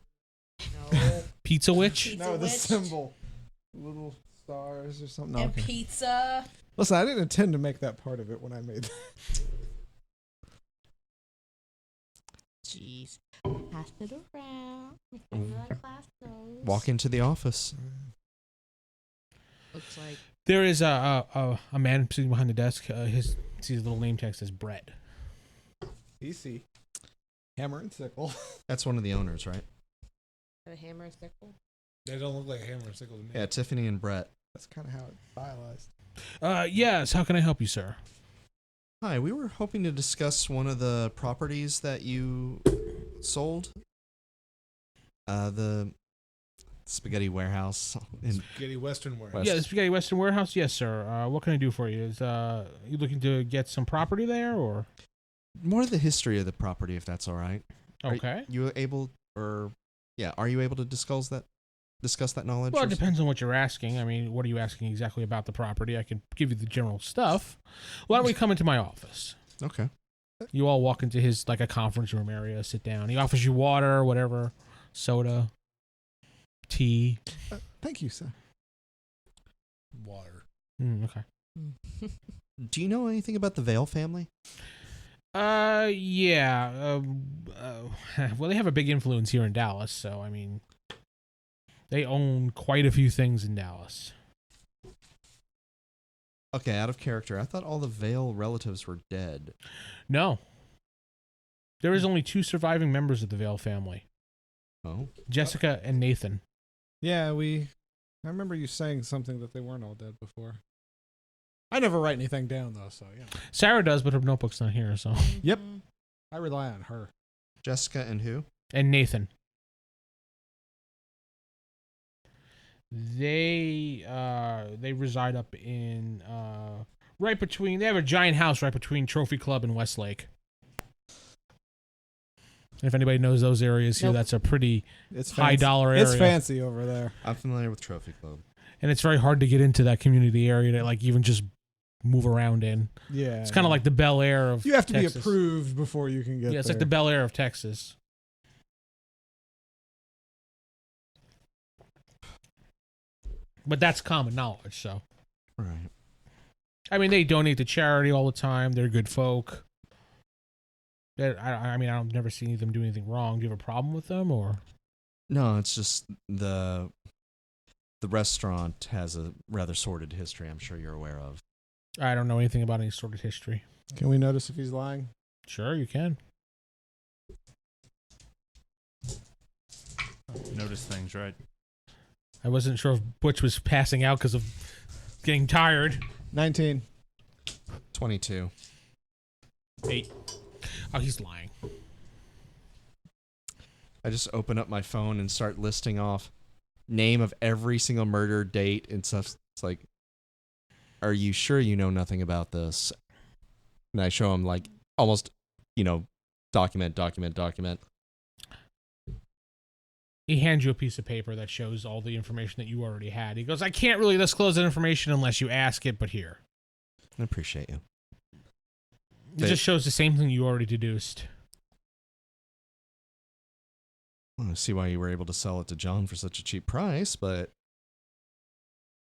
No. Pizza Witch? Pizza No, the Witch. symbol. Little stars or something. No, And okay. pizza. Listen, I didn't intend to make that part of it when I made that. Jeez. Pass it around. Walk into the office. Looks like There is a man sitting behind the desk. His little name tag says Brett. PC. Hammer and sickle. That's one of the owners, right? a hammer and sickle. They don't look like a hammer and sickle to me. Yeah, Tiffany and Brett. That's kind of how it's stylized. Yes. How can I help you, sir? Hi, we were hoping to discuss one of the properties that you sold. The spaghetti warehouse. Spaghetti Western warehouse. Yeah, the Spaghetti Western Warehouse. Yes, sir. What can I do for you? Is you looking to get some property there, or More of the history of the property, if that's all right. okay? Are you able to discuss that knowledge? Well, it depends on what you're asking. I mean, what are you asking exactly about the property? I can give you the general stuff. Why don't we come into my office? Okay. You all walk into his like a conference room area, sit down. He offers you water, whatever, soda, tea. Thank you, sir. Water. Okay. Do you know anything about the Vale family? Yeah. Well, they have a big influence here in Dallas, so I mean, they own quite a few things in Dallas. Okay, out of character. I thought all the Vale relatives were dead. No. There is only 2 surviving members of the Vale family. Oh. Jessica and Nathan. Yeah, I remember you saying something that they weren't all dead before. I never write anything down, though, so, yeah. Sarah does, but her notebook's not here, so. Yep. I rely on her. Jessica and who? And Nathan. They reside up in right between. They have a giant house right between Trophy Club and Westlake. If anybody knows those areas here, Nope. that's a pretty It's high fancy. dollar area. It's fancy over there. I'm familiar with Trophy Club. And it's very hard to get into that community area to like even just move around in. Yeah. It's kind of like the Bel Air of you have to Texas. be approved before you can get Yeah, it's there. like the Bel Air of Texas. But that's common knowledge, so. Right. I mean, they donate to charity all the time. They're good folk. I mean, I've never seen them do anything wrong. Do you have a problem with them, or? No, it's just the restaurant has a rather sordid history. I'm sure you're aware of. I don't know anything about any sort of history. Can we notice if he's lying? Sure, you can. Notice things, right? I wasn't sure if Butch was passing out because of getting tired. 19. 22. 8. Oh, he's lying. I just open up my phone and start listing off name of every single murder, date, and stuff. It's like, are you sure you know nothing about this? And I show him like almost, document. He hands you a piece of paper that shows all the information that you already had. He goes, I can't really disclose that information unless you ask it, but here. I appreciate you. It just shows the same thing you already deduced. I don't see why you were able to sell it to John for such a cheap price, but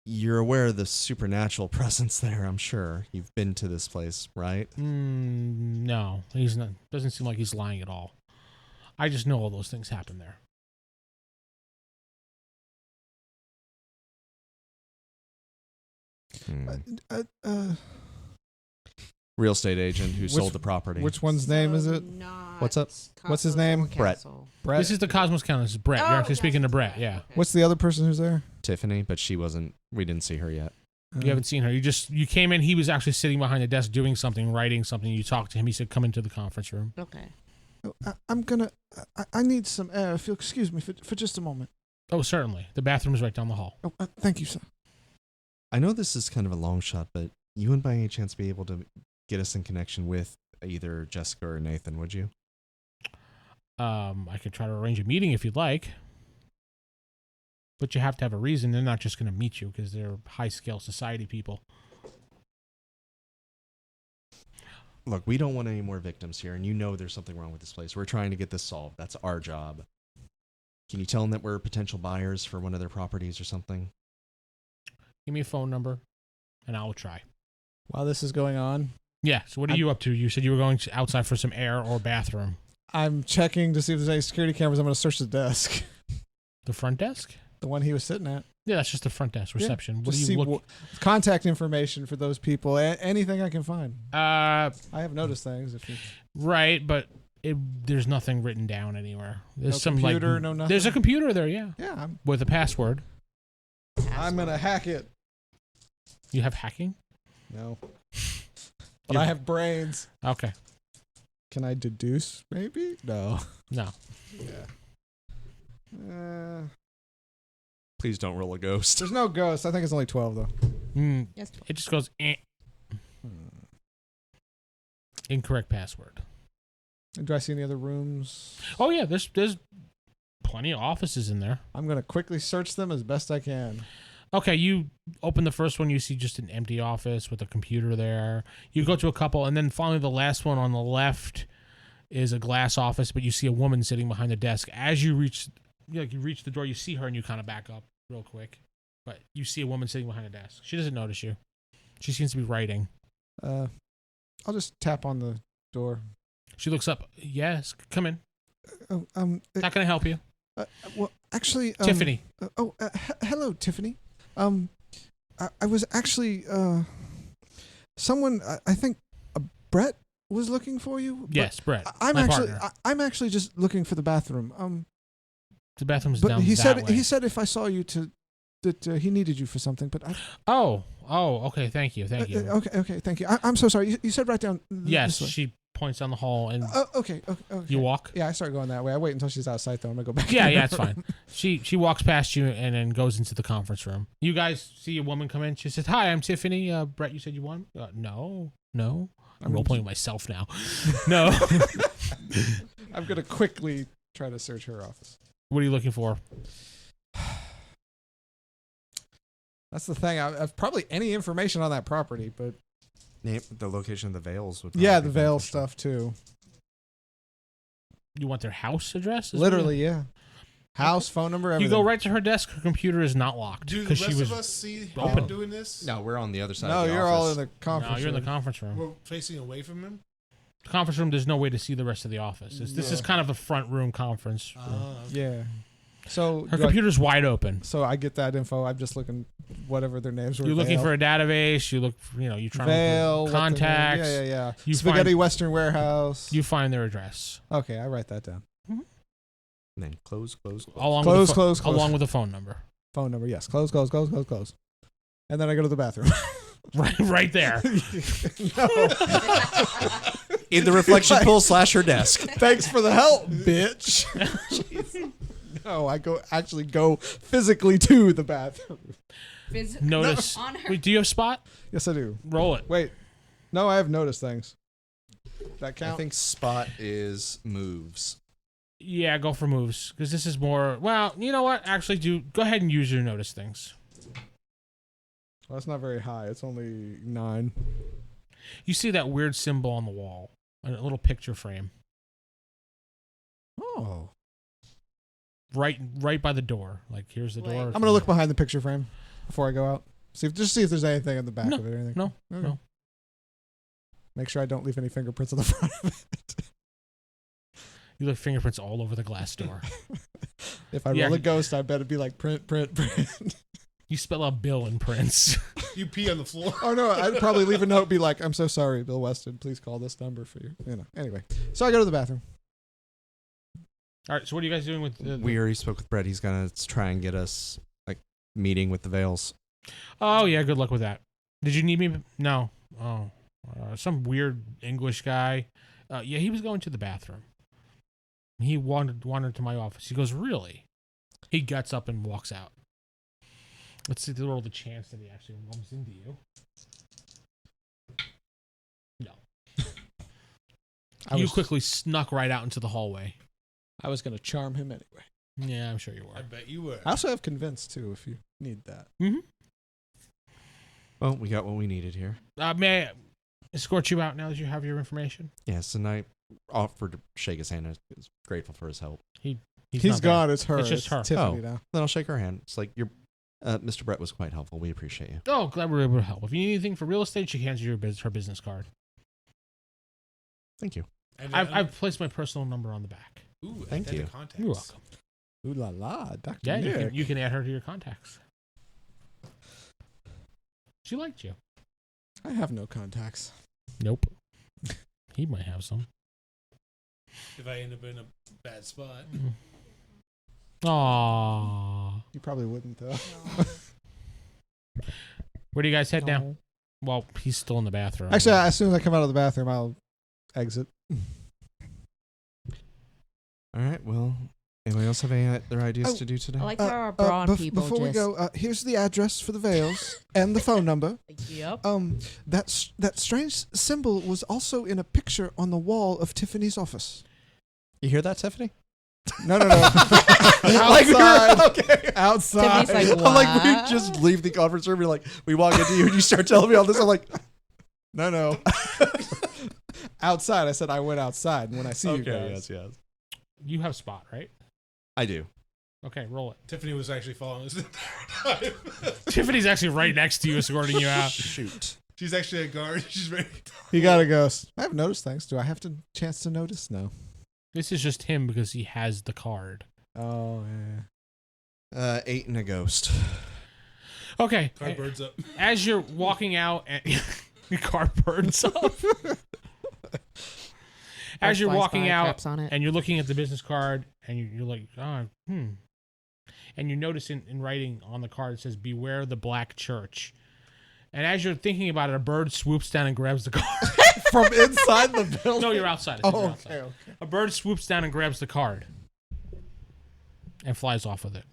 you're aware of the supernatural presence there, I'm sure. You've been to this place, right? No, he's not. Doesn't seem like he's lying at all. I just know all those things happen there. Real estate agent who sold the property. Which one's name is it? What's up? What's his name? Brett. Brett. This is the Cosmos County. This is Brett. You're actually speaking to Brett. Yeah. What's the other person who's there? Tiffany, but we didn't see her yet. You haven't seen her. You came in. He was actually sitting behind the desk doing something, writing something. You talked to him. He said, "Come into the conference room." Okay. I'm gonna. I need some air. If you'll excuse me for just a moment. Oh, certainly. The bathroom's right down the hall. Oh, thank you, sir. I know this is kind of a long shot, but you wouldn't by any chance be able to get us in connection with either Jessica or Nathan, would you? I could try to arrange a meeting if you'd like. But you have to have a reason. They're not just going to meet you because they're high-scale society people. Look, we don't want any more victims here, and you know there's something wrong with this place. We're trying to get this solved. That's our job. Can you tell them that we're potential buyers for one of their properties or something? Give me a phone number, and I'll try. While this is going on, Yeah. So what are you up to? You said you were going outside for some air or bathroom. I'm checking to see if there's any security cameras. I'm going to search the desk. The front desk? The one he was sitting at. Yeah, that's just the front desk reception. What do Just you see look? contact information for those people. Anything I can find. I have noticed things. If you... Right, but there's nothing written down anywhere. There's No some computer, no nothing? There's a computer there, yeah, Yeah, with a password. I'm going to hack it. You have hacking? No. But I have brains. Okay. Can I deduce, maybe? No. No. Yeah. Please don't roll a ghost. There's no ghost. I think it's only 12, though. Yes. It just goes. Incorrect password. Do I see any other rooms? Oh yeah, there's plenty of offices in there. I'm going to quickly search them as best I can. Okay, you open the first one, you see just an empty office with a computer there. You go to a couple, and then finally the last one on the left is a glass office, but you see a woman sitting behind the desk. As you reach the door, you see her, and you kind of back up real quick. But you see a woman sitting behind a desk. She doesn't notice you. She seems to be writing. I'll just tap on the door. She looks up. Yes, come in. Oh, How can I help you? well, actually, Tiffany. Hello, Tiffany. I was actually someone. I think Brett was looking for you. Yes, Brett. I'm my actually partner. I'm actually just looking for the bathroom. The bathroom's But down he that way. said he said if I saw you that he needed you for something. But Oh, okay. Thank you. Okay. Thank you. I'm so sorry. You said right down. Yes, This way. she points down the hall, and Okay. you walk. Yeah, I start going that way. I wait until she's out of sight, though. I'm gonna go back. Yeah, it's fine. She walks past you and then goes into the conference room. You guys see a woman come in. She says, "Hi, I'm Tiffany. Brett, you said you won?" No. I'm role playing myself now. No. I'm gonna quickly try to search her office. What are you looking for? That's the thing. I've probably any information on that property, but Name the location of the Vales would. yeah, probably the be Vale beneficial. stuff too. You want their house address? Is Literally, yeah. House, phone number, what everything. you go right to her desk. Her computer is not locked Do the because rest she was of us see open. him doing this? No, we're on the other side. No, of the you're office. all in the conference. No, you're in the room. conference room. We're facing away from him? The conference room. There's no way to see the rest of the office. This is kind of a front room conference room. Yeah. So Her computer's wide open. So I get that info. I'm just looking whatever their names were. You're looking Vale. for a database. You look, you try to Vale, look for contacts. Yeah. You Spaghetti find- Western Warehouse. You find their address. Okay, I write that down. And then close. Along Close, with close. Along with the phone number. Phone number, yes. Close. And then I go to the bathroom. Right there. No. In the reflection pool / her desk. Thanks for the help, bitch. No, I actually go physically to the bathroom. Notice. On her. Wait, do you have spot? Yes, I do. Roll it. Wait. No, I have noticed things. That count? I think spot is moves. Yeah, go for moves because this is more. Well, you know what? Actually, go ahead and use your notice things. Well, that's not very high. It's only 9. You see that weird symbol on the wall, a little picture frame, Oh. right by the door. Like here's the Wait. door. I'm gonna look behind the picture frame before I go out. See if there's anything in the back No, of it or anything. no, Okay. no. Make sure I don't leave any fingerprints on the front of it. You look fingerprints all over the glass door. If I Yeah. roll a ghost, I bet it'd be like print. You spell out Bill in Prince. You pee on the floor. Oh no, I'd probably leave a note, be like, "I'm so sorry, Bill Weston. Please call this number for you." Anyway, so I go to the bathroom. All right. So what are you guys doing with? We already spoke with Brett. He's gonna try and get us meeting with the Vales. Oh yeah, good luck with that. Did you need me? No. Oh, some weird English guy. Yeah, he was going to the bathroom. He wandered to my office. He goes, "Really?" He gets up and walks out. Let's see the roll the chance that he actually bumps into you. No. You quickly snuck right out into the hallway. I was gonna charm him anyway. Yeah, I'm sure you I were. bet you were. I also have convinced too, if you need that. Mm-hmm. Well, we got what we needed here. May I escort you out now that you have your information? Yes, and I offered to shake his hand. I was grateful for his help. He's He's not there. gone. It's her. It's just her. Tiffany now. Then I'll shake her hand. It's like Mr. Brett was quite helpful. We appreciate you. Oh, glad we were able to help. If you need anything for real estate, she hands you her business card. Thank you. And, I've placed my personal number on the back. ooh, Thank add that to you. contacts. You're welcome. Ooh la la, Dr. Yeah, Nick. you can add her to your contacts. She liked you. I have no contacts. Nope. He might have some. If I end up in a bad spot. Aww. You probably wouldn't though. Where do you guys head now? Well, he's still in the bathroom. Actually, as soon as I come out of the bathroom, I'll exit. All right. Well, anybody else have any other ideas to do today? I like how our broad people Before we just... go, here's the address for the Vales and the phone number. Yep. That strange symbol was also in a picture on the wall of Tiffany's office. You hear that, Tiffany? No. Outside. Okay. Outside. Tiffany's like, I'm like, we "What?" just leave the conference room. You're like, we walk into you and you start telling me all this. I'm like, No. Outside. I said I went outside, and when I see you guys. yes. You have spot, right? I do. Okay, roll it. Tiffany was actually following us. Tiffany's actually right next to you, escorting you out. Shoot. She's actually a guard. She's ready. You gotta go. I have noticed things. Do I have to chance to notice? No. This is just him because he has the card. Oh yeah. 8 and a ghost. Okay. Card birds up. As you're walking out, and your car burns up. As you're Flies walking by, out, craps on it. and you're looking at the business card, and you're like, and you notice in writing on the card it says, "Beware the Black Church." And as you're thinking about it, a bird swoops down and grabs the card. From inside the building. No, you're outside. Oh, You're outside. okay. A bird swoops down and grabs the card and flies off with it.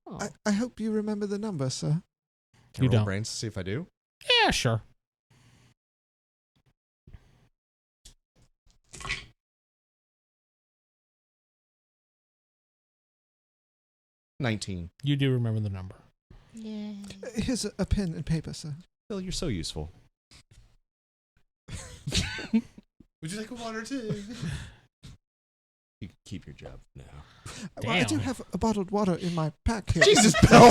Oh. I hope you remember the number, sir. Can I You roll don't. brains to see if I do? Yeah, sure. $19. You do remember the number. Yeah. Here's a pen and paper, sir. Phil, you're so useful. Would you like a water too? You can keep your job now. Well, I do Damn. have a bottled water in my pack here. Jesus, Bill.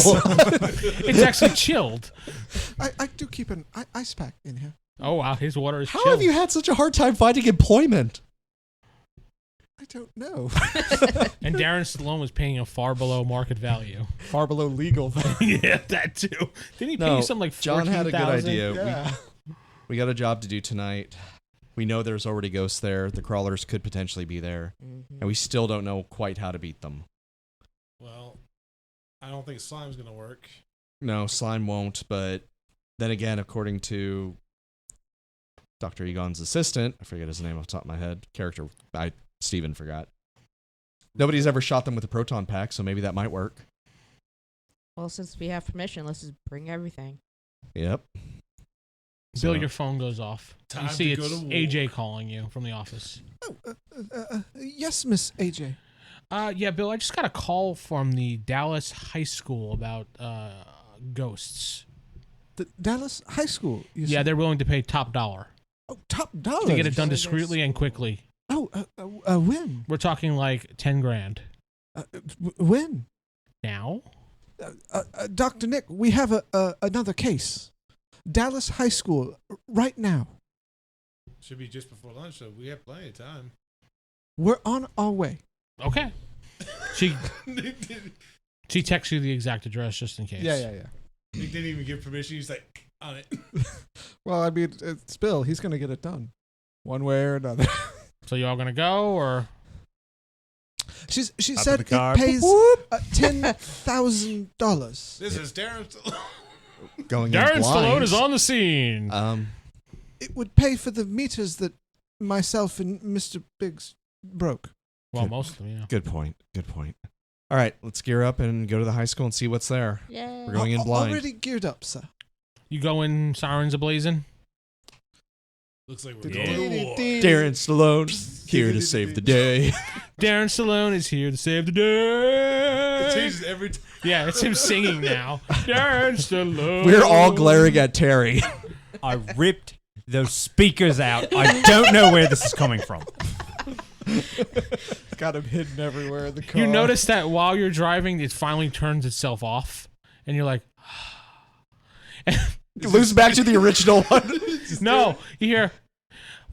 It's actually chilled. I do keep an ice pack in here. Oh, wow. His water is How chilled. have you had such a hard time finding employment? I don't know. And Darren Stallone was paying him far below market value. Far below legal. Yeah, that too. Didn't he pay you something like John had a good $14,000? idea. Yeah. We got a job to do tonight. We know there's already ghosts there. The crawlers could potentially be there. And we still don't know quite how to beat them. Well, I don't think slime's gonna work. No, slime won't, but then again, according to Dr. Egon's assistant, I forget his name off the top of my head, Steven forgot. Nobody's ever shot them with a proton pack, so maybe that might work. Well, since we have permission, let's just bring everything. Yep. Bill, So- your phone goes off. Time You see to go it's to war. AJ calling you from the office. Yes, Miss AJ. Yeah, Bill, I just got a call from the Dallas High School about ghosts. The Dallas High School. You Yeah, said? they're willing to pay top dollar Oh, top dollar. to get it done discreetly and quickly. Oh, when? We're talking like 10 grand. When? Now? Dr. Nick, we have another case. Dallas High School, right now. Should be just before lunch, so we have plenty of time. We're on our way. Okay. She texts you the exact address just in case. Yeah. He didn't even give permission. He's like on it. Well, I mean, it's Bill. He's going to get it done, one way or another. So you all gonna go or? She Up said in the car. it pays $10,000. This is Darren. Going in Darren blind. Stallone is on the scene. It would pay for the meters that myself and Mr. Biggs broke. Well, most of them, yeah. Good point. All right, let's gear up and go to the high school and see what's there. Yeah. We're going in blind. Already geared up, sir. You go in sirens ablazing. Looks like we're going to war. Darren Stallone here to save the day. Darren Stallone is here to save the It day. changes every time. Yeah, it's him singing now. Darren Stallone. We're all glaring at Terry. I ripped those speakers out. I don't know where this is coming from. Got him hidden everywhere in the car. You notice that while you're driving, it finally turns itself off, and you're like, Lose back to the original one. no. You hear,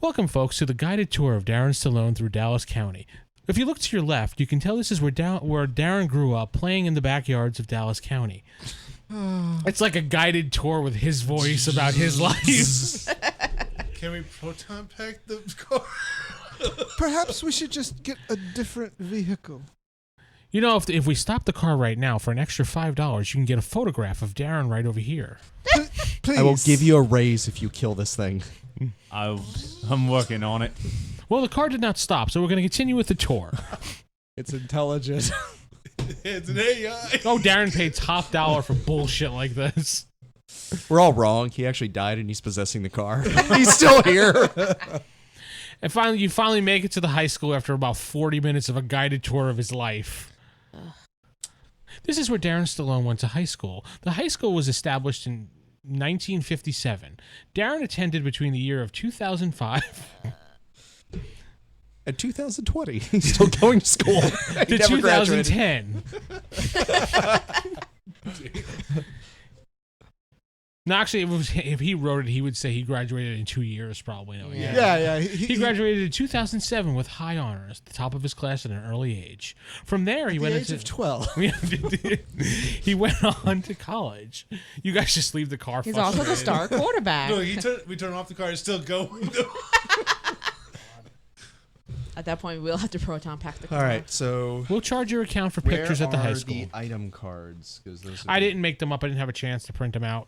welcome, folks, to the guided tour of Darren Stallone through Dallas County. If you look to your left, you can tell this is where Darren grew up, playing in the backyards of Dallas County. It's like a guided tour with his voice about his life. Can we proton pack the car? Perhaps we should just get a different vehicle. You know, if we stop the car right now for an extra $5, you can get a photograph of Darren right over here. Please. I will give you a raise if you kill this thing. I'm working on it. Well, the car did not stop, so we're going to continue with the tour. It's intelligent. It's an AI. Oh, Darren paid top dollar for bullshit like this. We're all wrong. He actually died and he's possessing the car. He's still here. And finally, you finally make it to the high school after about 40 minutes of a guided tour of his life. This is where Darren Stallone went to high school. The high school was established in 1957. Darren attended between the year of 2005 At 2020, he's still going to school. to 2010. No, actually, if he wrote it, he would say he graduated in 2 years, probably. No, Yeah. He graduated in 2007 with high honors, the top of his class at an early age. From there, he went age into of 12. he went on to college. You guys just leave the car. He's also the frustrated. star quarterback. No, we turn off the car. It's still going. At that point, we'll have to proton pack the car. All right, so We'll charge your account for where pictures at the high are school. the item cards? Because those are I didn't make them up. I didn't have a chance to print them out.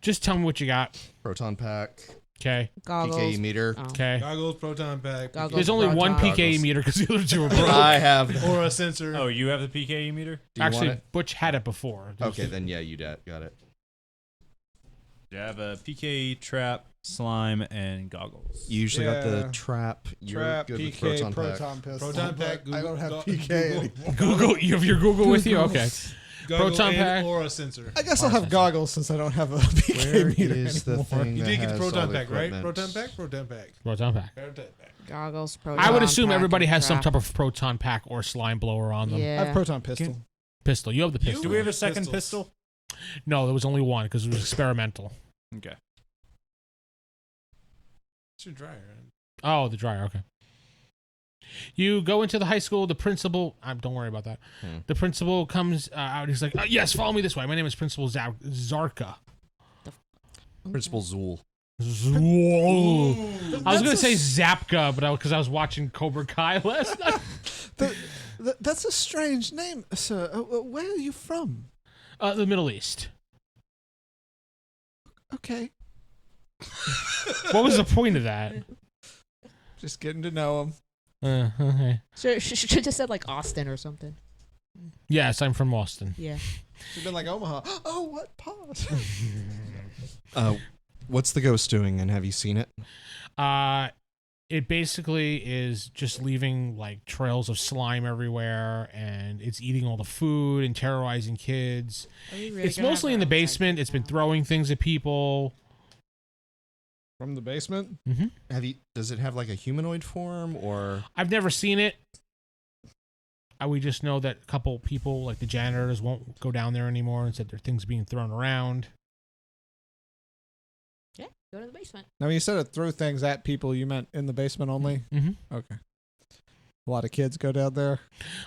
Just tell me what you got. proton pack, Okay. Goggles. PKE meter. Oh. Okay. Goggles, proton pack, Goggles. There's only one Proton. PKE meter because the other two are broke. I have. or a sensor. Oh, you have the PKE meter? Do you Actually, want Butch had it before. it? Okay, then yeah, you got it. You have a PKE, trap, slime, and goggles. You usually got Yeah. the trap. You're Trap, good with PK, proton pack. pistol. Proton pack. but I don't have Google- PK Google- anymore. Google. You have your Google with you? Okay. Goggle Proton and pack. or a sensor. I guess I'll have goggles since I don't have a PK Where meter is the anymore. thing You that did get the has all proton the pack, right? equipment? Proton pack. Proton pack. Proton pack. Proton pack. Goggles, proton I would assume pack, everybody and has some trap. type of proton pack or slime blower on them. I Yeah. have proton pistol. Pistol. You have the pistol. Do we have a second Pistols. pistol? No, there was only one because it was experimental. Okay. It's your dryer. Oh, the dryer. Okay. You go into the high school. The principal. Don't worry about that. The principal comes out. He's like, "Yes, follow me this way. My name is Principal Zarka." Principal Zool. Zool. I was gonna say Zapka, but because I was watching Cobra Kai last night. That's a strange name, sir. Where are you from? The Middle East. Okay. What was the point of that? Just getting to know him. Okay. Should have just said like Austin or something. Yes, I'm from Austin. Yeah. Should have been like Omaha. Oh, what part? What's the ghost doing, and have you seen it? It basically is just leaving like trails of slime everywhere, and it's eating all the food and terrorizing kids. It's mostly in the basement. It's been throwing things at people. From the basement? Mm-hmm. Does it have like a humanoid form, or I've never seen it. We just know that a couple people, like the janitors, won't go down there anymore and said there are things being thrown around. Yeah. Go to the basement. Now, when you said it threw things at people, you meant in the basement only? Mm-hmm. Okay. A lot of kids go down there?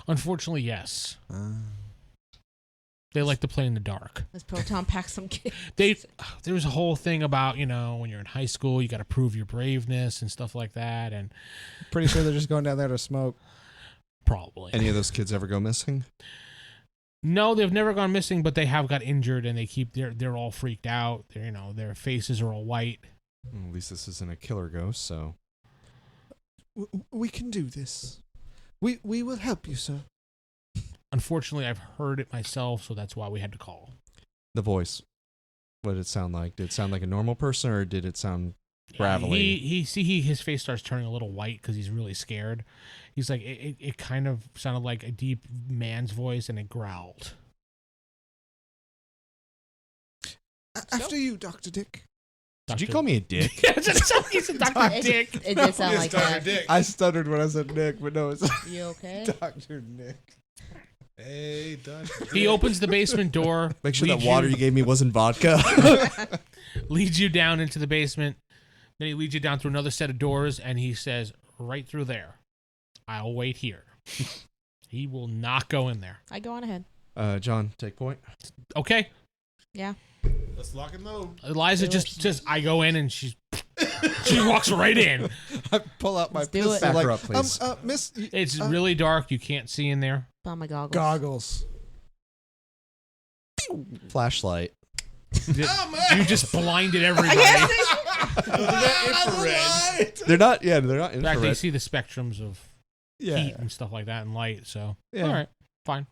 Unfortunately, yes. They like to play in the dark. Let's proton pack some kids. There was a whole thing about, when you're in high school, you got to prove your braveness and stuff like that, and Pretty sure they're just going down there to smoke. probably. any of those kids ever go missing? No, they've never gone missing, but they have got injured, and they're all freaked out. Their faces are all white. Well, at least this isn't a killer ghost, so. We can do this. We will help you, sir. Unfortunately, I've heard it myself, so that's why we had to call. The voice. What did it sound like? Did it sound like a normal person, or did it sound gravelly? His face starts turning a little white because he's really scared. He's like, it kind of sounded like a deep man's voice, and it growled. After you, Dr. Dick. Did you call me a dick? He's a Dr. Dick. It did sound It's like Dr. that. Dick. I stuttered when I said Nick, but no, it's You okay? Dr. Nick. Hey, Dr. He opens the basement door. Make sure that leads water you gave me wasn't vodka. leads you down into the basement. Then he leads you down through another set of doors, and he says, right through there. I'll wait here. He will not go in there. I go on ahead. John, take point. Okay. Yeah. Let's lock and load. Eliza just says, I go in, and she walks right in. I pull out my Let's do pistol. it. Back Like, her up, please. Miss. It's really dark. You can't see in there. Put on my goggles. Goggles. Flashlight. You just blinded everybody. Infrared. They're not. Yeah, they're not In fact, they infrared. see the spectrums of Yeah. heat and stuff like that and light. So, Yeah. all right, fine.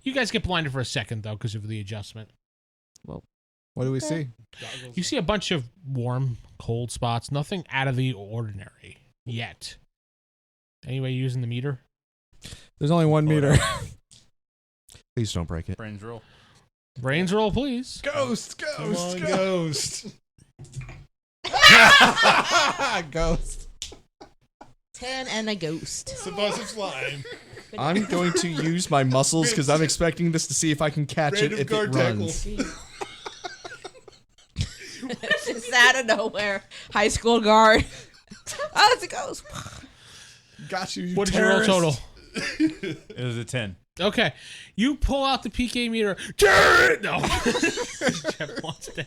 You guys get blinded for a second, though, because of the adjustment. What do we see? You see a bunch of warm, cold spots. Nothing out of the ordinary yet. Anyway, using the meter? There's only 1 meter. Please don't break it. Brains roll. Brains roll, please. Ghost, Come on, ghost. Ghost. 10 and a ghost. It's a buzz of slime. I'm going to use my muscles because I'm expecting this to see if I can catch Random it if guard it runs. Jeez. Just out of nowhere. High school guard. Oh, it's a ghost. Got you. What is your roll total? It was a 10. Okay. You pull out the PK meter. Jared! No. Jeff wants to-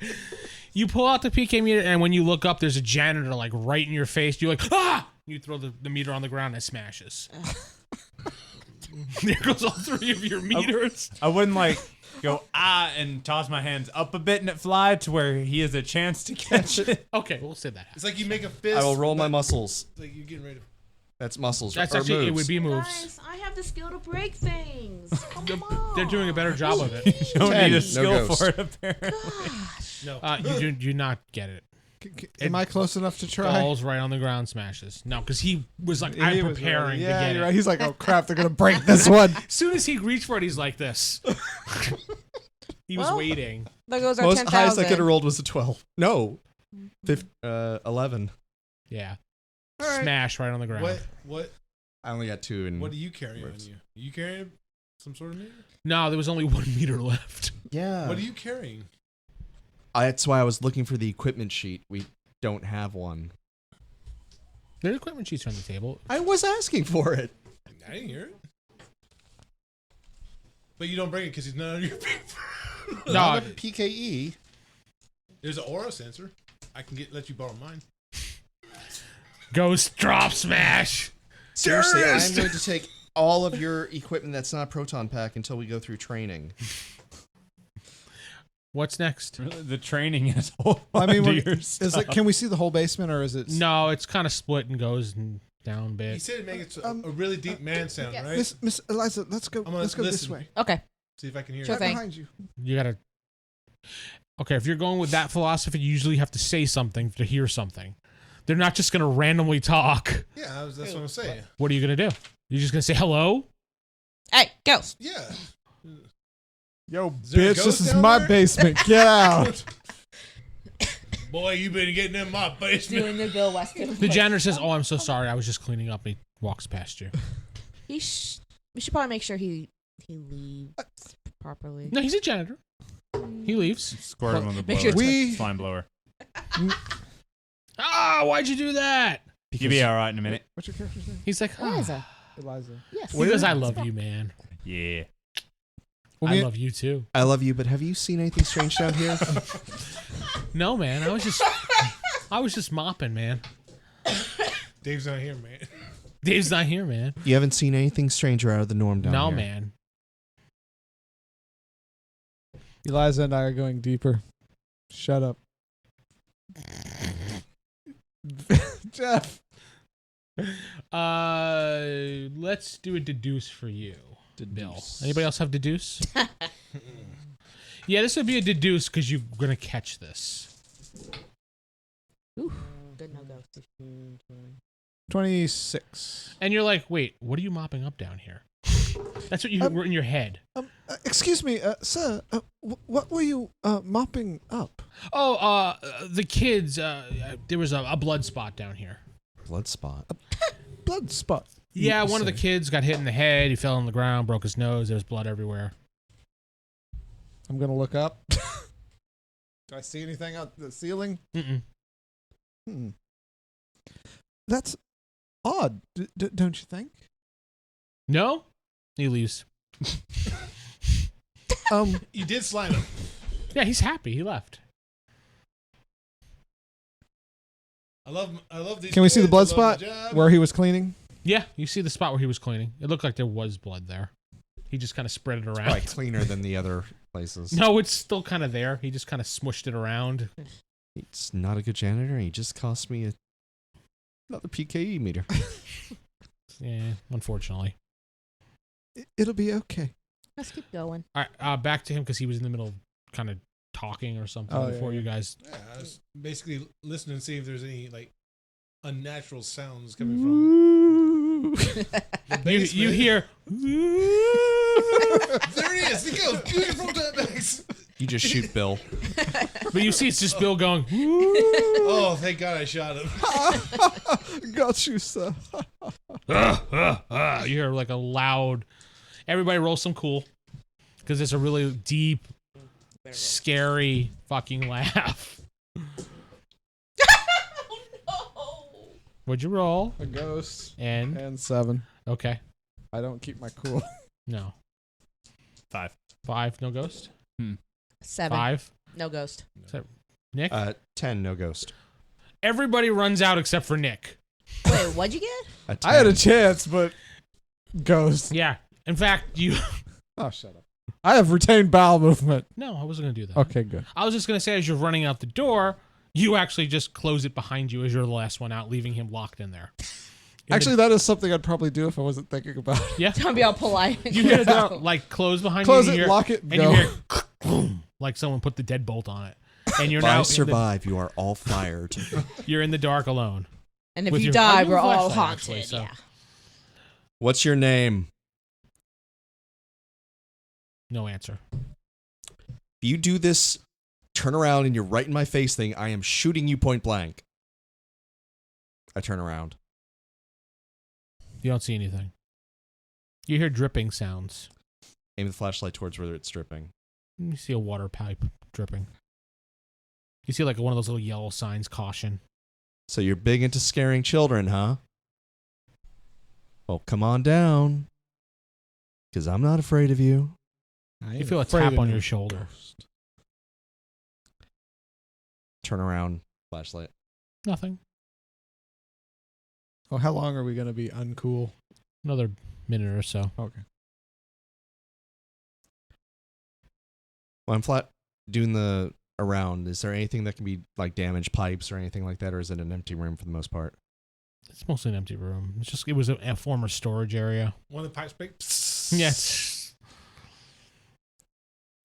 You pull out the PK meter, and when you look up, there's a janitor like right in your face. You're like, ah! You throw the meter on the ground, and it smashes. There goes all 3 of your meters. I wouldn't go and toss my hands up a bit and it fly to where he has a chance to catch it. Okay, we'll say that. It's like you make a fist. I will roll my but muscles. it's like you're getting ready to. That's muscles. That's or actually, it moves. would be moves. Guys, I have the skill to break things. Come on. They're doing a better job of it. You don't 10, need a no skill ghost. for it, apparently. No. You do not get it. Am I close enough to try? Falls right on the ground, smashes. No, because he was like, He I'm was preparing ready. to Yeah, get you're it. right. He's like, oh crap, they're gonna break this one. As soon as he reached for it, he's like this. He was Well, waiting. There goes our Most 10,000. highest I could have rolled was a 12. No, 11. Yeah. All right. Smash right on the ground. What? I only got 2 and What do you carry on Works. you? You carrying some sort of meter? No, there was only 1 meter left. yeah. What are you carrying? That's why I was looking for the equipment sheet. We don't have one. There's equipment sheets on the table. I was asking for it. I didn't hear it. But you don't bring it because it's not on your paper. No, I have a PKE. There's an aura sensor. I can let you borrow mine. ghost drop smash. Seriously, I'm going to take all of your equipment that's not proton pack until we go through training. What's next? The training is all I mean, under we're- your is it? stuff. Can we see the whole basement, or is it? No, it's kind of split and goes and down a He bit. said it makes a really deep man sound, yes. right? Miss Eliza, let's go. gonna Let's go this listen. way. Okay. See if I can hear Sure it. thing. Behind you. You gotta. Okay, if you're going with that philosophy, you usually have to say something to hear something. They're not just gonna randomly talk. Yeah, that's what I'm saying. What are you gonna do? You're just gonna say hello? Hey, ghost. Yeah. Yo, Is there a bitch, this ghost is down my there? basement. Get out. Boy, you been getting in my basement. Doing the Bill Weston. The janitor says, "Oh, I'm so sorry. I was just cleaning up." And he walks past you. We should probably make sure he leaves properly. No, he's a janitor. He leaves. Squirt him on the Make blower. sure Slime blower. Ah, why'd you do that? You'll be all right in a minute. What's your character's name? He's like, ah. Eliza. Eliza. Yes. Because I love you, man. Yeah. Well, I me- love you too. I love you, but have you seen anything strange down here? No, man. I was just mopping, man. Dave's not here, man. Dave's not here, man. You haven't seen anything strange or out of the norm down No, here? man. Eliza and I are going deeper. Shut up. Jeff. Let's do a deduce for you, Bill. Anybody else have deduce? Yeah, this would be a deduce because you're gonna catch this. Ooh, good no ghost. 26. And you're like, wait, what are you mopping up down here? That's what you were in your head. Excuse me, sir. What were you mopping up? Oh, the kids. There was a blood spot down here. Blood spot. Blood spot. Yeah, you one of the say. kids got hit in the head. He fell on the ground, broke his nose. There was blood everywhere. I'm gonna look up. Do I see anything out the ceiling? Mm-mm. That's odd, don't you think? No? He leaves. You did slime him. Yeah, he's happy. He left. I love these. Can we see the kids. blood I love spot the job. where he was cleaning? Yeah, you see the spot where he was cleaning. It looked like there was blood there. He just kind of spread it around. Probably cleaner than the other places. No, it's still kind of there. He just kind of smushed it around. He's not a good janitor. He just cost me another PKE meter. Yeah, unfortunately. It'll be okay. Let's keep going. All right, back to him because he was in the middle of kind of talking or something Oh, yeah, before yeah. you guys. Yeah, I was basically listening and seeing if there's any like unnatural sounds coming from the You basement. hear. There he is. He goes. Beautiful nutmegs. You just shoot Bill. But you see it's just Bill going. Oh, thank God I shot him. Got you, sir. You hear like a loud. Everybody roll some cool, because it's a really deep, scary fucking laugh. What'd you roll? A ghost And and 7. okay, I don't keep my cool. no 5. 5, no ghost. 7. 5, No ghost. Nick. 10, no ghost. Everybody runs out except for Nick. Wait, what'd you get? A 10. I had a chance, but ghost. Yeah. In fact, you. Oh, shut up. I have retained bowel movement. No, I wasn't gonna do that. Okay, good. I was just gonna say, as you're running out the door, you actually just close it behind you as you're the last one out, leaving him locked in there. Actually, that is something I'd probably do if I wasn't thinking about it. Yeah. Don't be all polite. You hear the door like close behind Close you. it, and you hear, lock it, and go. you hear boom, like someone put the deadbolt on it, and you're If now I survive, you are all fired. you're in the dark alone. And if With you your- die, you have we're a all flashlight, haunted. actually, so- Yeah. What's your name? No answer. If you do this, turn around and you're right in my face thing, I am shooting you point blank. I turn around. You don't see anything. You hear dripping sounds. Aim the flashlight towards where it's dripping. You see a water pipe dripping. You see like one of those little yellow signs, caution. So you're big into scaring children, huh? Well, come on down. Because I'm not afraid of you. You feel a tap on your shoulder. Turn around, flashlight. Nothing. Oh, how long are we going to be uncool? Another minute or so. Okay. Well, I'm flat doing the around. Is there anything that can be like damaged pipes or anything like that, or is it an empty room for the most part? It's mostly an empty room. It was a former storage area. One of the pipes break. Yes.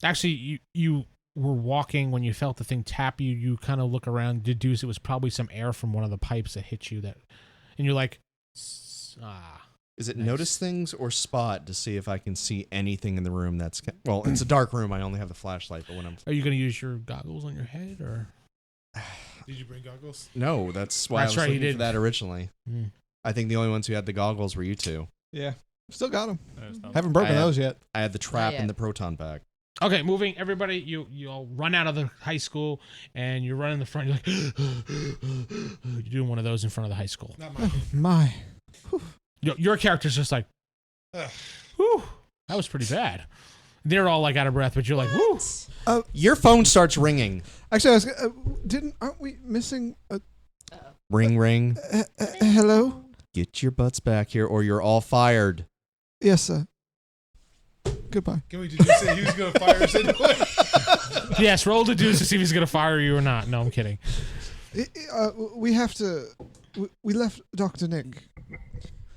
Actually, you were walking when you felt the thing tap you. You kind of look around, deduce it was probably some air from one of the pipes that hit you. And you're like, Is it Nice. notice things or spot to see if I can see anything in the room that's... Well, it's a dark room. I only have the flashlight, but when I'm... Are you going to use your goggles on your head or? Did you bring goggles? No, that's why That's I was right, you looking for did. that originally. Hmm. I think the only ones who had the goggles were you two. Yeah. Still got them. Haven't Haven't broken I have- those yet. I had the trap yet. and the proton bag. Okay, moving. Everybody, you all run out of the high school and you run in the front. You're like, you're doing one of those in front of the high school. Not mine. My. Your character's just like, Ugh. whew, that was pretty bad. They're all like out of breath, but you're like, whoo. Your phone starts ringing. Actually, aren't we missing a... Ring, ring. hello? Get your butts back here or you're all fired. Yes, sir. Goodbye. Can we just say he was going to fire us anyway? Yes, roll the deuce to see if he's gonna fire you or not. No, I'm kidding. We have to... We left Dr. Nick.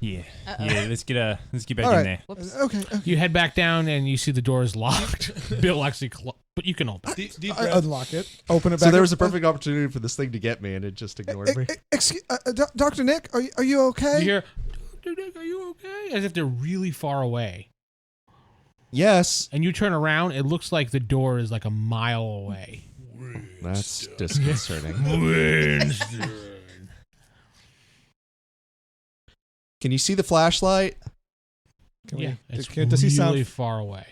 Yeah. Uh-oh. Yeah, let's get back All in right. there. Whoops. Okay. You head back down and you see the door is locked. Bill actually, but you can open. Deep I breath. unlock it. Open it back So there was a up. perfect opportunity for this thing to get me and it just ignored me. Excuse, Dr. Nick, are you okay? You hear, Dr. Nick, are you okay? As if they're really far away. Yes. And you turn around, it looks like the door is like a mile away. That's disconcerting. Can you see the flashlight? Does he really sound far away.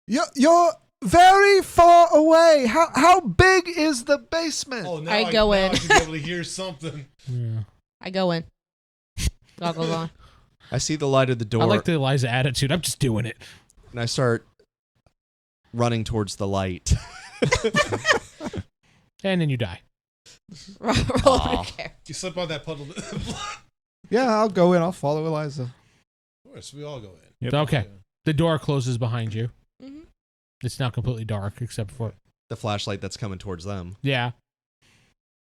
You're very far away. How big is the basement? Oh, now I go in. I should be able to hear something. Yeah. I go in. Goggles on. I see the light of the door, I like the Eliza attitude. I'm just doing it. and I start running towards the light. And then you die. Roll Aw. a care. You slip on that puddle. Of Yeah, I'll go in. I'll follow Eliza. course, we all go in. Yep. Okay. The door closes behind you. Mm-hmm. It's now completely dark except for The flashlight that's coming towards them. yeah.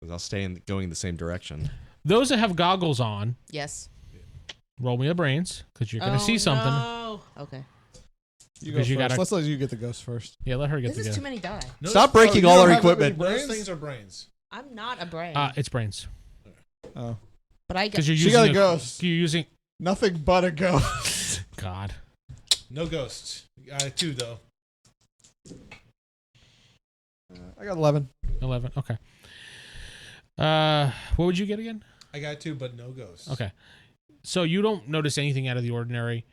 'Cause I'll stay going the same direction. Those that have goggles on, Yes. roll me a brains because you're gonna see something. No. Okay. You Because go you first. gotta- Let's let you get the ghost first. Yeah, let her get This is together. too many die. Stop breaking you all don't our have that many equipment. brains? Those things are brains. I'm not a brain. It's brains Oh, but I because got. you're She using got a ghost. You're using nothing but a ghost. God. No ghosts. I had 2 though. I got 11. 11. Okay. What would you get again? I got 2, but no ghosts. Okay. So you don't notice anything out of the ordinary.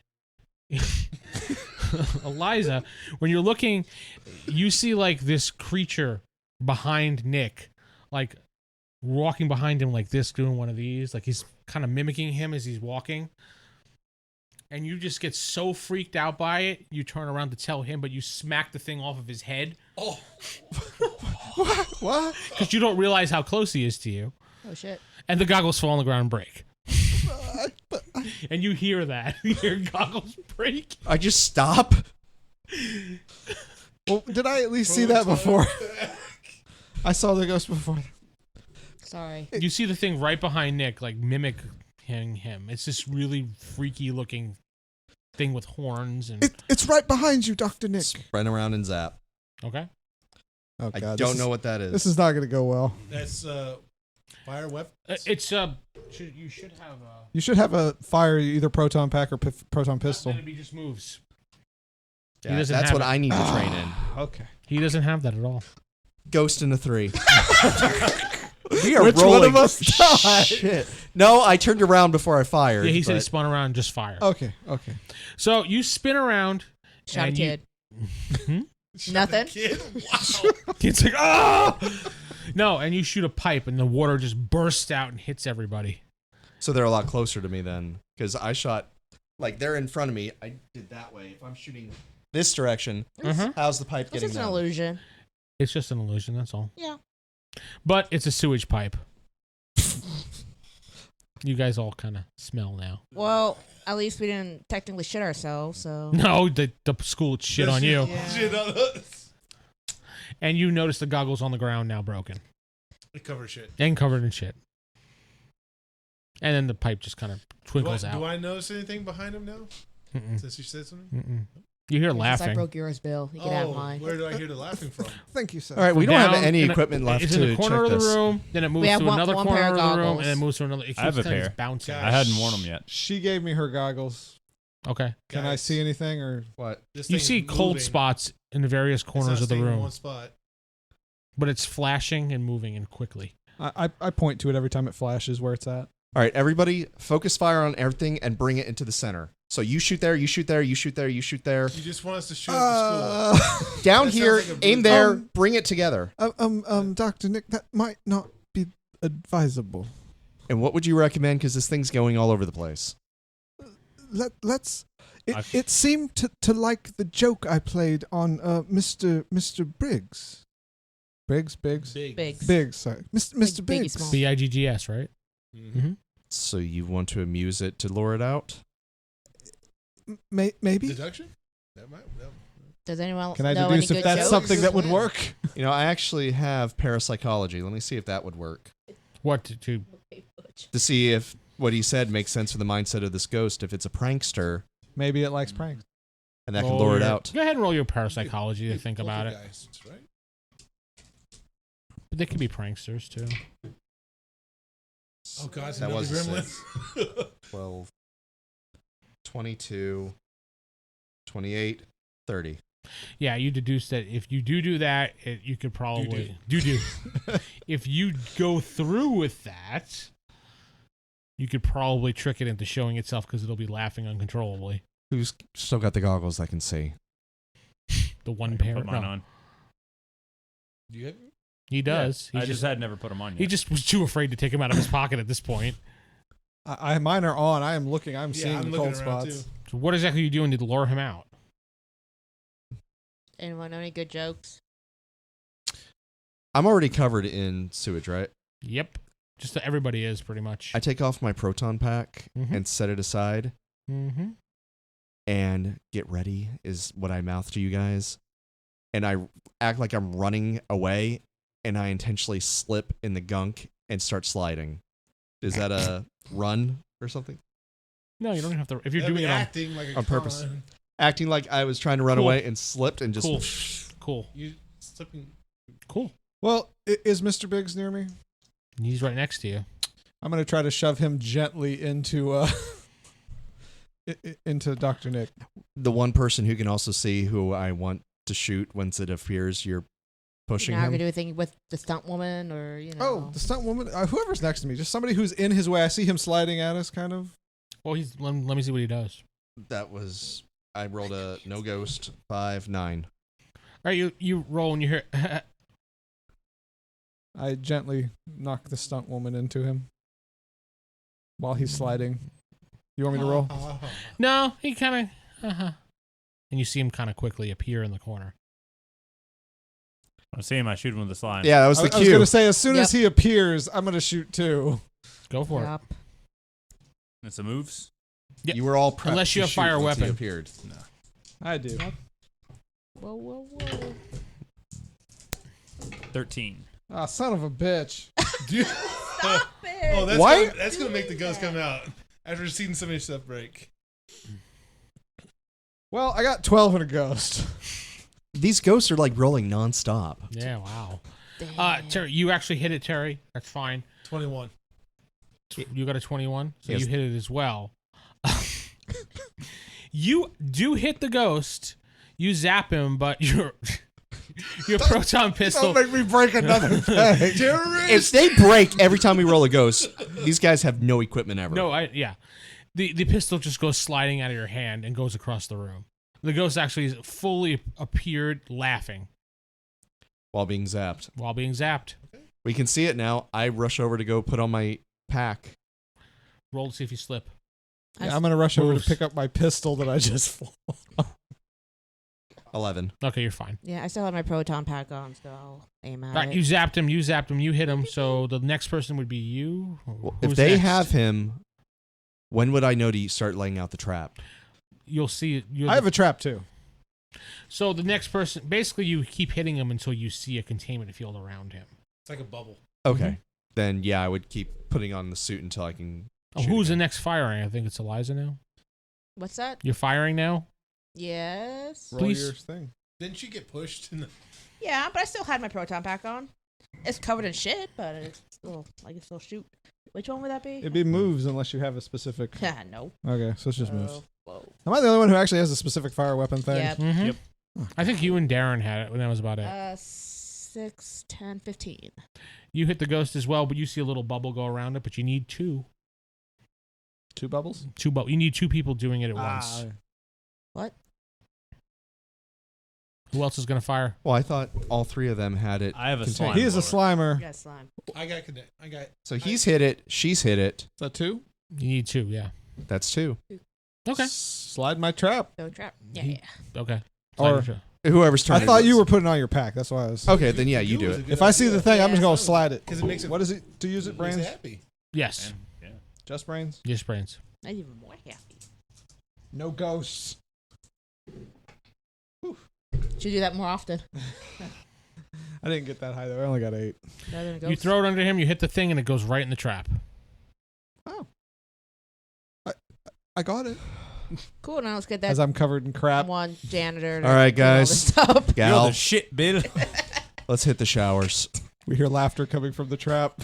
Eliza, when you're looking, you see like this creature behind Nick, like walking behind him like this, doing one of these, like he's kind of mimicking him as he's walking. And you just get so freaked out by it, you turn around to tell him, but you smack the thing off of his head Oh, What? because you don't realize how close he is to you. Oh shit. And the goggles fall on the ground and break. And you hear that. Your goggles break. I just stop. Well, did I at least see that before? I saw the ghost before. Sorry. You see the thing right behind Nick, like mimicking him. It's this really freaky looking thing with horns and It's right behind you, Dr. Nick. Run around and zap. okay. Oh, I God, don't know what that is. This is not going to go well. that's fire weapon. It's you should have You should have a fire, either proton pack or proton pistol. Enemy just moves. Yeah, doesn't that's have what it. I need to train in. Okay. He doesn't have that at all. Ghost in a 3. We are Which one rolling. of us died? Shit. No, I turned around before I fired. Yeah, he said he but- spun around and just fire. Okay. So you spin around. Shot a and kid. Hmm? Nothing. Kid. Wow. It's like ah. No, and you shoot a pipe, and the water just bursts out and hits everybody. So they're a lot closer to me then, because I shot like they're in front of me. I did that way. If I'm shooting this direction, how's the pipe It's getting just an down? illusion. It's just an illusion. That's all. Yeah. But it's a sewage pipe. You guys all kind of smell now. Well, at least we didn't technically shit ourselves, so. No, the school shit on you. Yeah. Shit on us. And you notice the goggles on the ground now broken We cover shit. and covered in shit. And then the pipe just kind of twinkles Do out. I notice anything behind him now? Mm-mm. Since you said something? Mm-mm. You hear Since I laughing. broke yours, Bill. You can have Oh, mine. where do I hear the laughing from? Thank you, sir. All right, we don't have Down any in a- equipment left It's to in the corner check of the this. room, then it moves have to one- another one corner pair of of the room, goggles. and then moves to another. It I have keeps a kinda pair. just bouncing. God. I hadn't worn them yet. She gave me her goggles. Okay. Can I Guys, see anything or? What? this You thing's see cold moving. spots in the various It's not corners of the staying in room, one spot. but it's flashing and moving and quickly. I point to it every time it flashes where it's at. All right, everybody, focus fire on everything and bring it into the center. So you shoot there, you shoot there, you shoot there, you shoot there. You just want us to shoot at the school. Down That here, sounds like a aim blue- there, bring it together. Dr. Nick, that might not be advisable. And what would you recommend? Because this thing's going all over the place. Let's. I- It seemed to like the joke I played on Mr. Briggs. Biggs. Big. Sorry, Mr. Biggie Biggs. Small. BIGGS, right? Mhm. Mm-hmm. So you want to amuse it to lure it out? Maybe. Deduction? That might. Does anyone Can I know any deduce if good that's jokes? something that would work? You know, I actually have parapsychology. Let me see if that would work. What to To see if what he said makes sense for the mindset of this ghost. If it's a prankster, Maybe it likes pranks. and that can roll lure it your- out. Go ahead and roll your parapsychology to think about it. Poltergeist, right? But they could be pranksters too. Oh God, it's That another was a gremlin. 12, 22, 28, 30. Yeah, you deduce that if you do that, you could probably do. If you go through with that, you could probably trick it into showing itself because it'll be laughing uncontrollably. Who's still got the goggles that can see? The one pair. Put mine No, on. Do you have? he does. Yeah, He I just had never put them on yet. he just was too afraid to take him out of his pocket at this point. Mine are on. I am looking. I'm seeing I'm the looking cold around spots. too. So what exactly are you doing to lure him out? Anyone know any good jokes? I'm already covered in sewage, right? Yep. Just that everybody is pretty much. I take off my proton pack Mhm. and set it aside Mm-hmm. and get ready is what I mouth to you guys. And I act like I'm running away and I intentionally slip in the gunk and start sliding. Is that a run or something? No, you don't even have to. If you're That'd doing be it on acting like a on purpose. con. Acting like I was trying to run Cool. away and slipped and just cool. You slipping. Cool. Well, is Mr. Biggs near me? He's right next to you. I'm gonna try to shove him gently into into Dr. Nick. the one person who can also see who I want to shoot once it appears you're pushing You're not him. gonna do anything with the stunt woman, or Oh, the stunt woman, whoever's next to me, just somebody who's in his way. I see him sliding at us, kind of. Well, let me see what he does. That was I rolled a no ghost 5, 9. All right, you roll and you hear. I gently knock the stunt woman into him while he's sliding. You want me to roll? No, he kind of. And you see him kind of quickly appear in the corner. I see him. I shoot him with the slime. Yeah, that was I the was cue. gonna say, as soon as Yep. he appears, I'm gonna shoot too. Go for it. Yep. It's a moves. Yeah. You were all prepped Unless you to have shoot fire once he weapon. appeared. I do. Whoa, whoa, whoa. 13. Ah, son of a bitch. Stop it. Oh, Why? that's gonna make the ghost come out after seeing so many stuff break. Well, I got 12 and a ghost. These ghosts are like rolling nonstop. Yeah, wow. Damn. Terry, you actually hit it, Terry. That's fine. 21. You got a 21, so Yes. you hit it as well. You do hit the ghost. You zap him, but your proton pistol. Don't make me break another thing. If they break every time we roll a ghost, these guys have no equipment ever. No, yeah. The pistol just goes sliding out of your hand and goes across the room. The ghost actually fully appeared laughing While being zapped. while being zapped. We can see it now. I rush over to go put on my pack. Roll to see if you slip. Yeah, I'm going to rush over Moves. to pick up my pistol that I just flung. 11. Okay, you're fine. Yeah, I still have my proton pack on, so I'll aim at All right, it. you zapped him, you hit him, so the next person would be you. Well, Who's if they next? have him, when would I know to start laying out the trap? You'll see. I have a trap too. So the next person, basically you keep hitting him until you see a containment field around him. It's like a bubble. Okay. Then, yeah, I would keep putting on the suit until I can. Oh, shoot who's the again. next firing? I think it's Eliza now. What's that? You're firing now? Yes. Roll Please. your thing. Didn't she get pushed? In the... Yeah, but I still had my proton pack on. It's covered in shit, but it's still, I can still shoot. Which one would that be? It'd be moves unless you have a specific. No. Okay, so it's just moves. Whoa. Am I the only one who actually has a specific fire weapon thing? Yep. Mm-hmm. Yep. I think you and Darren had it, and that was about it. 6, 10, 15. You hit the ghost as well, but you see a little bubble go around it, but you need two. 2 bubbles? You need two people doing it at once. What? Who else is going to fire? Well, I thought all three of them had it. I have a contained. slime. He is a slimer. Yeah, slime. I got connect. I got. So he's hit it. She's hit it. Is that 2? You need two, yeah. That's 2. Okay. Slide my trap. Go trap. Yeah. He- Okay. Or- Whoever's turn. I thought you were putting on your pack. That's why I was. Okay, then yeah, you do it. If I see the thing, I'm just Yeah. going to slide it. 'Cause it makes it- What is it to use it, Makes brains? it happy. Yes. Yeah. Just brains? Yes, brains. That's even more happy. No ghosts. Should do that more often. I didn't get that high though. I only got 8. Rather than You ghosts. throw it under him, you hit the thing, and it goes right in the trap. Oh. I got it. Cool. Now let's get that As I'm covered in crap. one janitor. To All right, clean all guys. this stuff. You're Gal, the shit, Bill. let's hit the showers. We hear laughter coming from the trap.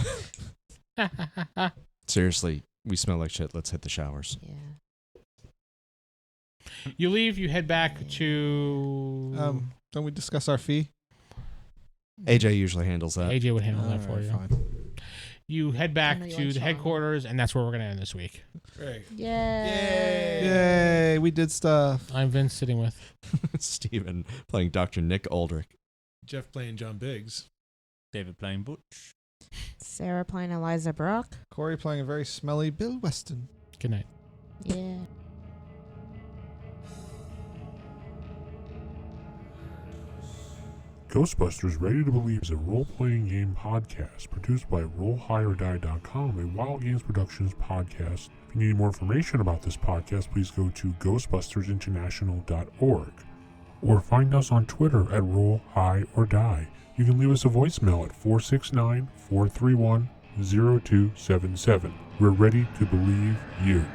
Seriously, we smell like shit. Let's hit the showers. Yeah. You leave. You head back to. Don't we discuss our fee? AJ usually handles that. AJ would handle that for Alright, you. fine. You head back know you to like the Sean. headquarters, and that's where we're going to end this week. Right. Yay. Yay, we did stuff. I'm Vince sitting with. Steven playing Dr. Nick Aldrich. Jeff playing John Biggs. David playing Butch. Sarah playing Eliza Brock. Corey playing a very smelly Bill Weston. Good night. Yeah. Ghostbusters Ready to Believe is a role-playing game podcast produced by RollHigherDie.com, a Wild Games Productions podcast. If you need more information about this podcast, please go to GhostbustersInternational.org or find us on Twitter at RollHighOrDie. You can leave us a voicemail at 469-431-0277. We're ready to believe you.